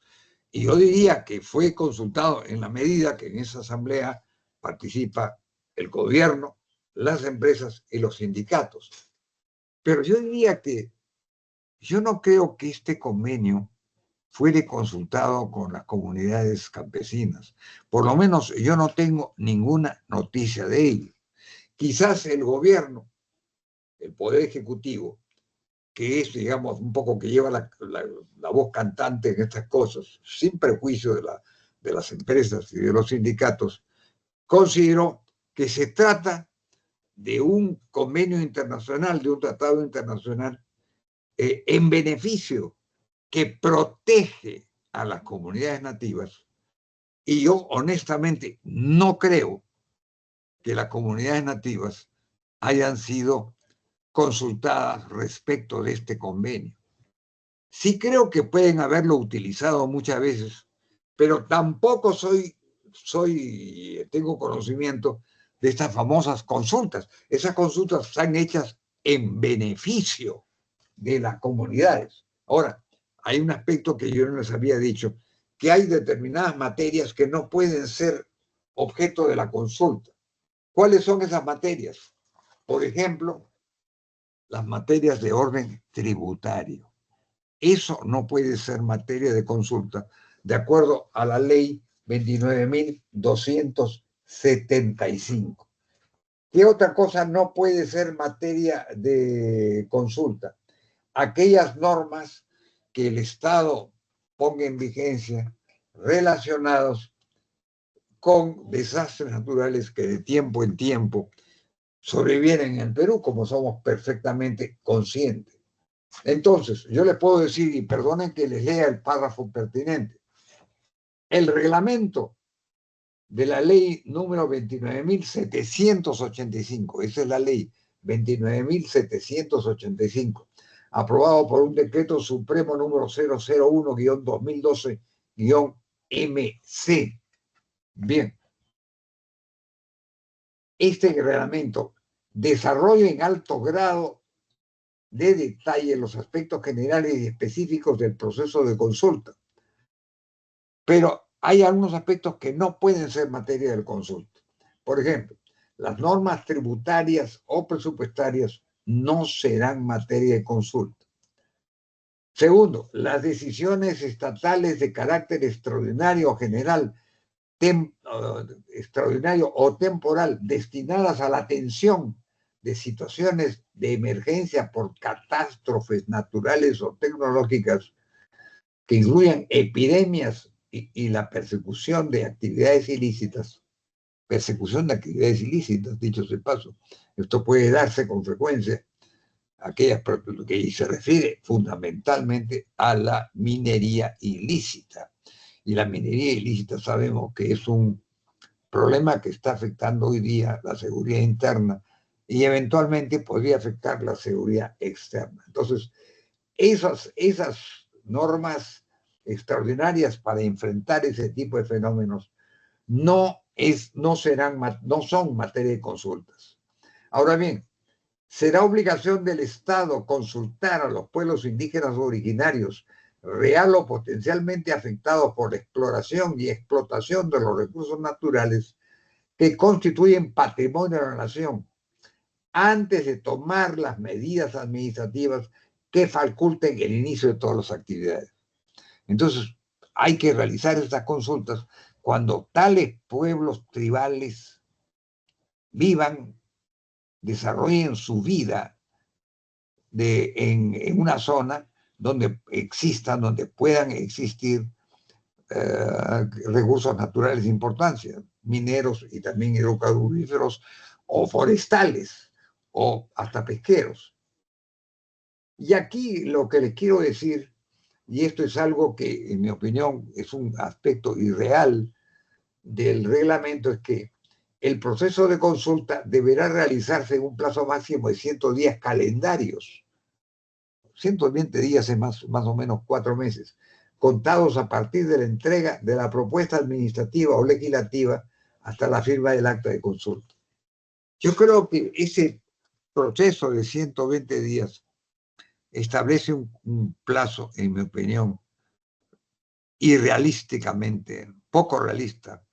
Y yo diría que fue consultado en la medida que en esa asamblea participa el gobierno, las empresas y los sindicatos. Pero yo diría que yo no creo que este convenio fuere consultado con las comunidades campesinas. Por lo menos yo no tengo ninguna noticia de ello. Quizás el gobierno, el Poder Ejecutivo, que es, digamos, un poco que lleva la voz cantante en estas cosas, sin prejuicio de las empresas y de los sindicatos, consideró que se trata de un convenio internacional, de un tratado internacional en beneficio que protege a las comunidades nativas. Y yo honestamente no creo que las comunidades nativas hayan sido consultadas respecto de este convenio. Sí creo que pueden haberlo utilizado muchas veces, pero tampoco soy tengo conocimiento de estas famosas consultas. Esas consultas están hechas en beneficio de las comunidades. Ahora, hay un aspecto que yo no les había dicho, que hay determinadas materias que no pueden ser objeto de la consulta. ¿Cuáles son esas materias? Por ejemplo, las materias de orden tributario. Eso no puede ser materia de consulta, de acuerdo a la ley 29.275. ¿Qué otra cosa no puede ser materia de consulta? Aquellas normas que el Estado ponga en vigencia relacionados con desastres naturales que de tiempo en tiempo sobrevienen en el Perú, como somos perfectamente conscientes. Entonces, yo les puedo decir, y perdonen que les lea el párrafo pertinente, el reglamento de la ley número 29.785, esa es la ley 29.785, aprobado por un decreto supremo número 001-2012-MC. Bien, este reglamento desarrolla en alto grado de detalle los aspectos generales y específicos del proceso de consulta. Pero hay algunos aspectos que no pueden ser materia de consulta. Por ejemplo, las normas tributarias o presupuestarias no serán materia de consulta. Segundo, las decisiones estatales de carácter extraordinario o general, extraordinario o temporal destinadas a la atención de situaciones de emergencia por catástrofes naturales o tecnológicas que incluyan epidemias y la persecución de actividades ilícitas, dicho sea de paso. Esto puede darse con frecuencia aquellas que se refiere fundamentalmente a la minería ilícita. Y la minería ilícita sabemos que es un problema que está afectando hoy día la seguridad interna y eventualmente podría afectar la seguridad externa. Entonces, esas normas extraordinarias para enfrentar ese tipo de fenómenos no son materia de consultas. Ahora bien, será obligación del Estado consultar a los pueblos indígenas originarios real o potencialmente afectados por la exploración y explotación de los recursos naturales que constituyen patrimonio de la nación, antes de tomar las medidas administrativas que faculten el inicio de todas las actividades. Entonces, hay que realizar estas consultas cuando tales pueblos tribales vivan, desarrollen su vida en una zona donde puedan existir recursos naturales de importancia, mineros y también hidrocarburíferos o forestales o hasta pesqueros. Y aquí lo que les quiero decir, y esto es algo que en mi opinión es un aspecto irreal del reglamento, es que el proceso de consulta deberá realizarse en un plazo máximo de 100 días calendarios. 120 días es más o menos 4 meses, contados a partir de la entrega de la propuesta administrativa o legislativa hasta la firma del acta de consulta. Yo creo que ese proceso de 120 días establece un plazo, en mi opinión, irrealísticamente, poco realista,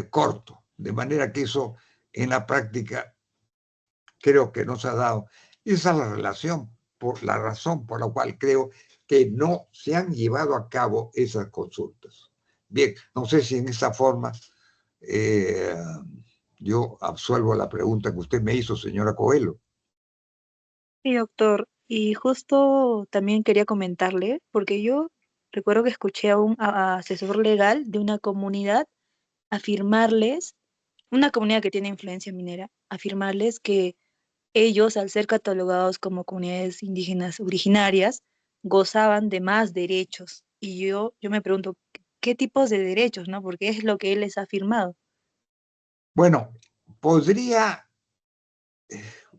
corto, de manera que eso en la práctica creo que no se ha dado. Esa es la razón por la cual creo que no se han llevado a cabo esas consultas. Bien, no sé si en esa forma yo absuelvo la pregunta que usted me hizo, señora Coelho. Sí, doctor. Y justo también quería comentarle, porque yo recuerdo que escuché a un asesor legal de una comunidad afirmarles, una comunidad que tiene influencia minera, afirmarles que ellos, al ser catalogados como comunidades indígenas originarias, gozaban de más derechos. Y yo me pregunto, ¿qué tipos de derechos, no? Porque es lo que él les ha afirmado. Bueno, podría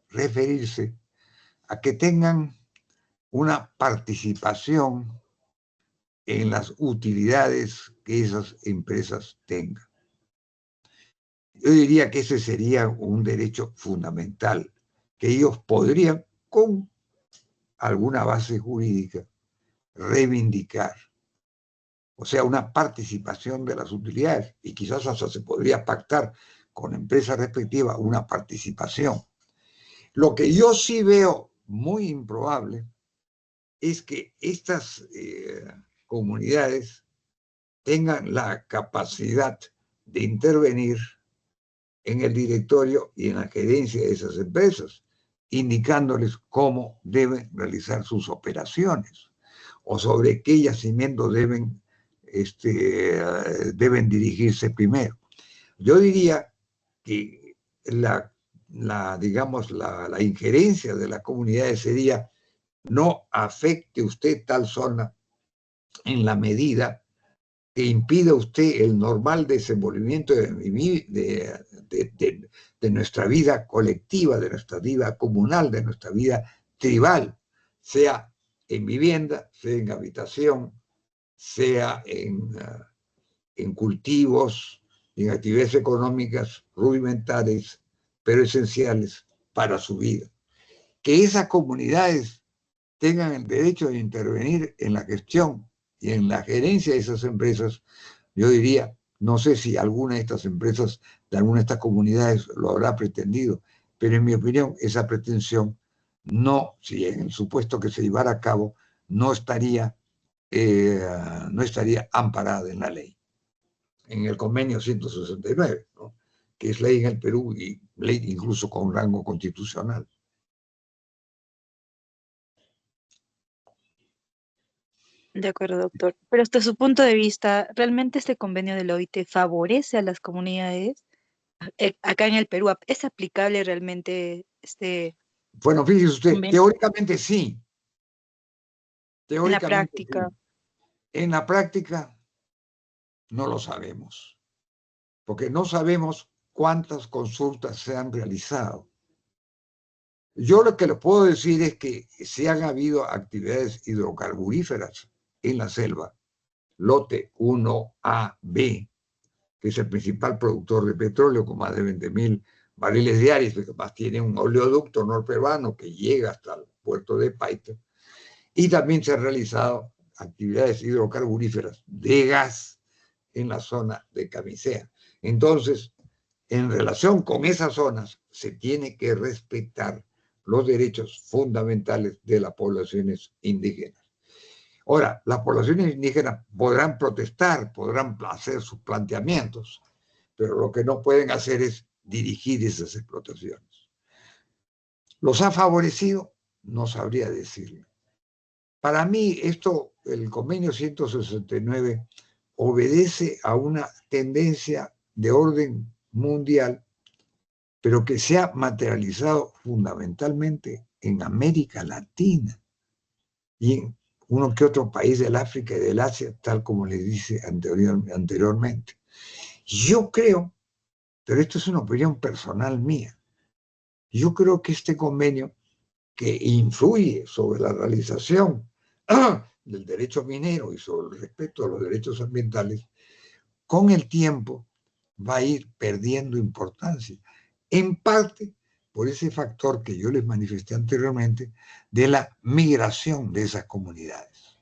referirse a que tengan una participación en las utilidades que esas empresas tengan. Yo diría que ese sería un derecho fundamental, que ellos podrían, con alguna base jurídica, reivindicar. O sea, una participación de las utilidades, y quizás hasta se podría pactar con empresas respectivas una participación. Lo que yo sí veo muy improbable es que estas comunidades tengan la capacidad de intervenir en el directorio y en la gerencia de esas empresas, indicándoles cómo deben realizar sus operaciones o sobre qué yacimientos deben dirigirse primero. Yo diría que digamos, la injerencia de las comunidades sería: no afecte usted tal zona en la medida que impida usted el normal desenvolvimiento de nuestra vida colectiva, de nuestra vida comunal, de nuestra vida tribal, sea en vivienda, sea en habitación, sea en cultivos, en actividades económicas rudimentarias, pero esenciales para su vida. Que esas comunidades tengan el derecho de intervenir en la gestión y en la gerencia de esas empresas, yo diría, no sé si alguna de estas empresas, de alguna de estas comunidades lo habrá pretendido, pero en mi opinión esa pretensión no, si en el supuesto que se llevara a cabo, no estaría amparada en la ley, en el convenio 169, ¿no? Que es ley en el Perú y ley incluso con rango constitucional. De acuerdo, doctor. Pero hasta su punto de vista, ¿realmente este convenio de la OIT favorece a las comunidades? Acá en el Perú, ¿es aplicable realmente este Bueno, fíjese usted, convenio teóricamente sí, en la teóricamente práctica? sí. En la práctica no lo sabemos, porque no sabemos cuántas consultas se han realizado. Yo lo que le puedo decir es que si han habido actividades hidrocarburíferas en la selva, lote 1A-B, que es el principal productor de petróleo con más de 20.000 barriles diarios, que además tiene un oleoducto norperuano que llega hasta el puerto de Paita, y también se han realizado actividades hidrocarburíferas de gas en la zona de Camisea. Entonces, en relación con esas zonas, se tiene que respetar los derechos fundamentales de las poblaciones indígenas. Ahora, las poblaciones indígenas podrán protestar, podrán hacer sus planteamientos, pero lo que no pueden hacer es dirigir esas explotaciones. ¿Los ha favorecido? No sabría decirle. Para mí, el convenio 169 obedece a una tendencia de orden mundial, pero que se ha materializado fundamentalmente en América Latina y en uno que otro país del África y del Asia, tal como les dice anteriormente. Yo creo, pero esto es una opinión personal mía, yo creo que este convenio, que influye sobre la realización del derecho minero y sobre el respeto a los derechos ambientales, con el tiempo va a ir perdiendo importancia, en parte por ese factor que yo les manifesté anteriormente de la migración de esas comunidades.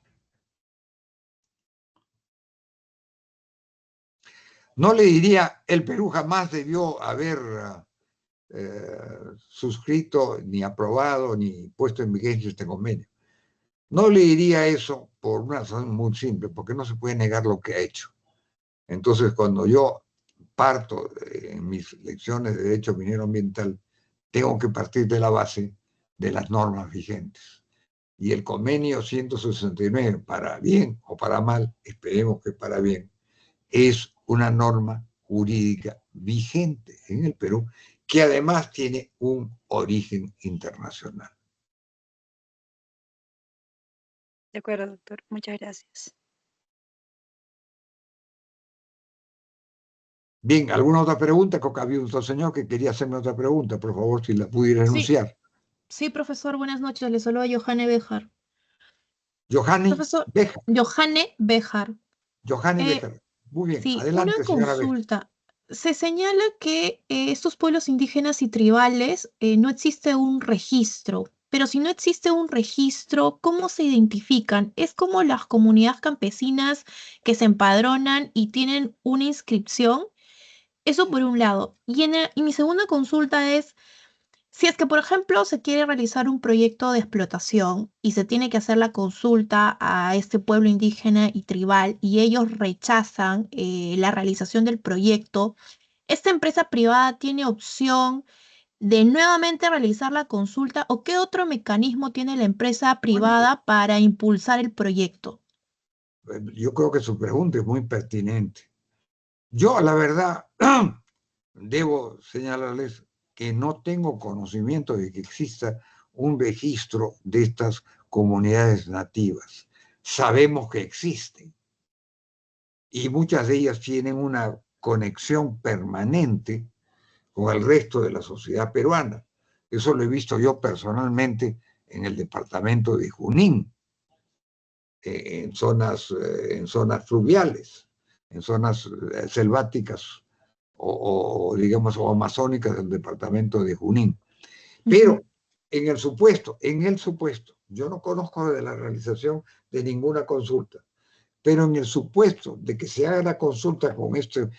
No le diría, el Perú jamás debió haber suscrito, ni aprobado, ni puesto en vigencia este convenio. No le diría eso por una razón muy simple, porque no se puede negar lo que ha hecho. Entonces, cuando yo parto en mis lecciones de derecho minero ambiental, tengo que partir de la base de las normas vigentes. Y el convenio 169, para bien o para mal, esperemos que para bien, es una norma jurídica vigente en el Perú, que además tiene un origen internacional. De acuerdo, doctor. Muchas gracias. Bien, ¿alguna otra pregunta? Creo que había otro señor que quería hacerme otra pregunta, por favor, si la pudiera Sí, enunciar. sí, profesor, buenas noches. Le saludo a Johanne Bejar. Johanny Profesor, Bejar. Johanne Bejar. Johanny Eh, Bejar. Muy bien, sí, una adelante, señora Bejar. consulta. se señala que estos pueblos indígenas y tribales no existe un registro, pero si no existe un registro, ¿cómo se identifican? Es como las comunidades campesinas que se empadronan y tienen una inscripción. Eso por un lado. Y mi segunda consulta es, si es que, por ejemplo, se quiere realizar un proyecto de explotación y se tiene que hacer la consulta a este pueblo indígena y tribal y ellos rechazan la realización del proyecto, ¿esta empresa privada tiene opción de nuevamente realizar la consulta o qué otro mecanismo tiene la empresa Bueno, privada para impulsar el proyecto? yo creo que su pregunta es muy pertinente. Yo, la verdad, debo señalarles que no tengo conocimiento de que exista un registro de estas comunidades nativas. Sabemos que existen y muchas de ellas tienen una conexión permanente con el resto de la sociedad peruana. Eso lo he visto yo personalmente en el departamento de Junín, en zonas fluviales, en zonas selváticas digamos, o amazónicas del departamento de Junín. Pero en el supuesto, yo no conozco de la realización de ninguna consulta, pero en el supuesto de que se haga la consulta con este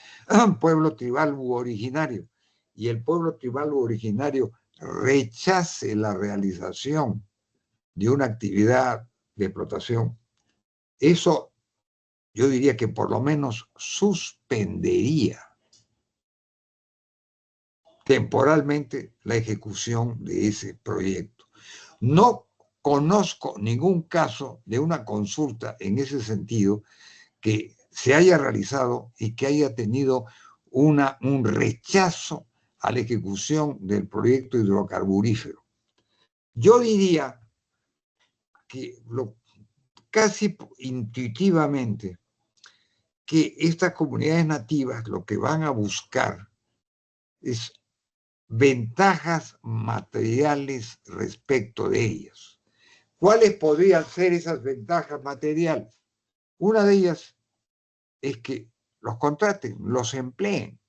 pueblo tribal u originario y el pueblo tribal u originario rechace la realización de una actividad de explotación, eso yo diría que por lo menos suspendería temporalmente la ejecución de ese proyecto. No conozco ningún caso de una consulta en ese sentido que se haya realizado y que haya tenido un rechazo a la ejecución del proyecto hidrocarburífero. Yo diría que casi intuitivamente que estas comunidades nativas lo que van a buscar es ventajas materiales respecto de ellas. ¿Cuáles podrían ser esas ventajas materiales? Una de ellas es que los contraten, los empleen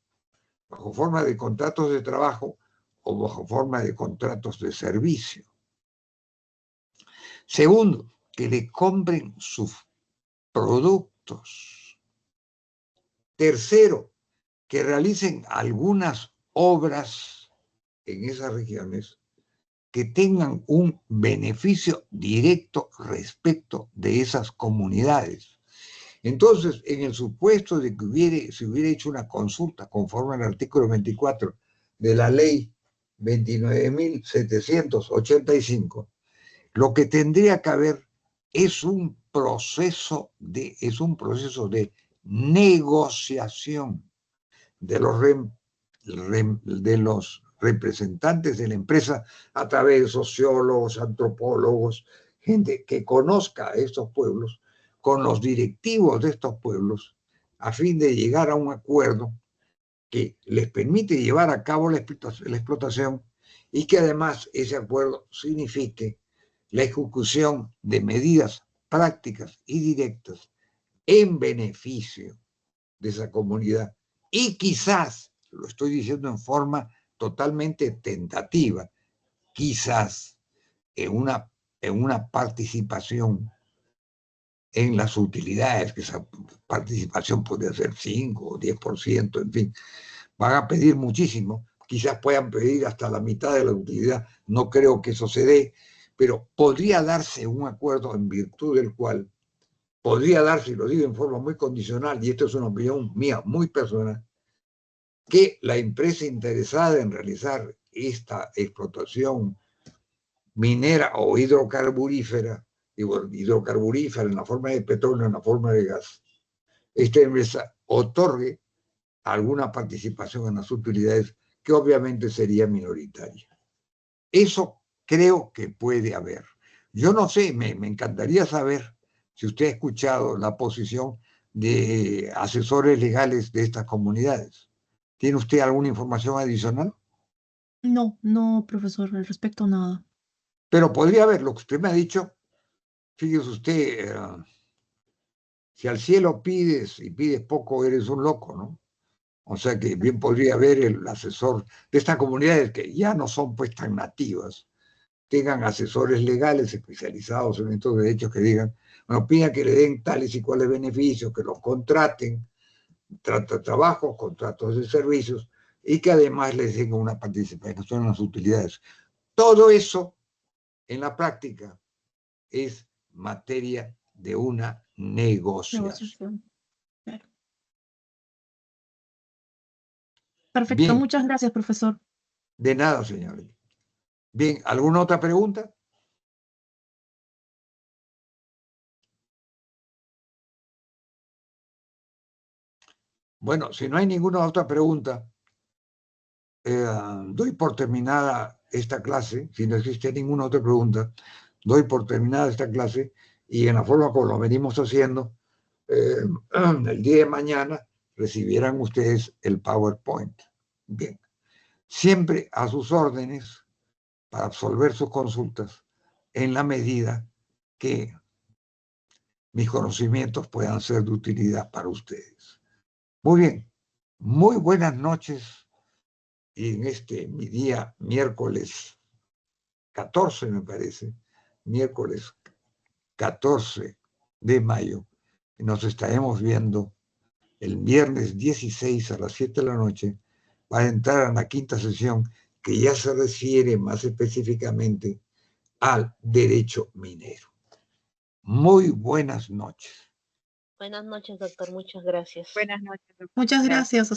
bajo forma de contratos de trabajo o bajo forma de contratos de servicio. Segundo, que le compren sus productos. Tercero, que realicen algunas obras en esas regiones que tengan un beneficio directo respecto de esas comunidades. Entonces, en el supuesto de que se hubiera hecho una consulta conforme al artículo 24 de la ley 29.785, lo que tendría que haber es un proceso de negociación de los representantes de la empresa a través de sociólogos, antropólogos, gente que conozca a estos pueblos, con los directivos de estos pueblos, a fin de llegar a un acuerdo que les permite llevar a cabo la explotación y que además ese acuerdo signifique la ejecución de medidas prácticas y directas en beneficio de esa comunidad. Y quizás, lo estoy diciendo en forma totalmente tentativa, quizás en una participación en las utilidades, que esa participación podría ser 5 o 10%, en fin, van a pedir muchísimo, quizás puedan pedir hasta la mitad de la utilidad, no creo que eso se dé, pero podría darse un acuerdo en virtud del cual podría darse, y lo digo en forma muy condicional, y esto es una opinión mía muy personal, que la empresa interesada en realizar esta explotación minera o hidrocarburífera en la forma de petróleo, en la forma de gas, esta empresa otorgue alguna participación en las utilidades que obviamente sería minoritaria. Eso creo que puede haber. Yo no sé, me encantaría saber si usted ha escuchado la posición de asesores legales de estas comunidades. ¿Tiene usted alguna información adicional? No, no, profesor, al respecto nada. Pero podría haber, lo que usted me ha dicho, fíjese usted, si al cielo pides y pides poco, eres un loco, ¿no? O sea que bien podría haber el asesor de estas comunidades que ya no son pues tan nativas, tengan asesores legales especializados en estos derechos que digan, bueno, pidan que le den tales y cuales beneficios, que los contraten, trabajos, contratos de servicios, y que además les den una participación en las utilidades. Todo eso, en la práctica, es materia de una negociación. Claro. Perfecto, Bien. muchas gracias, profesor. De nada, señores. Bien, ¿alguna otra pregunta? Bueno, si no hay ninguna otra pregunta, doy por terminada esta clase. Si no existe ninguna otra pregunta, doy por terminada esta clase y en la forma como lo venimos haciendo, el día de mañana recibirán ustedes el PowerPoint. Bien, siempre a sus órdenes para absolver sus consultas en la medida que mis conocimientos puedan ser de utilidad para ustedes. Muy bien, muy buenas noches. Y en mi día miércoles 14, me parece, miércoles 14 de mayo, nos estaremos viendo el viernes 16 a las 7 de la noche para entrar a la quinta sesión que ya se refiere más específicamente al derecho minero. Muy buenas noches. Buenas noches, doctor. Muchas gracias. Buenas noches, doctor. Muchas gracias.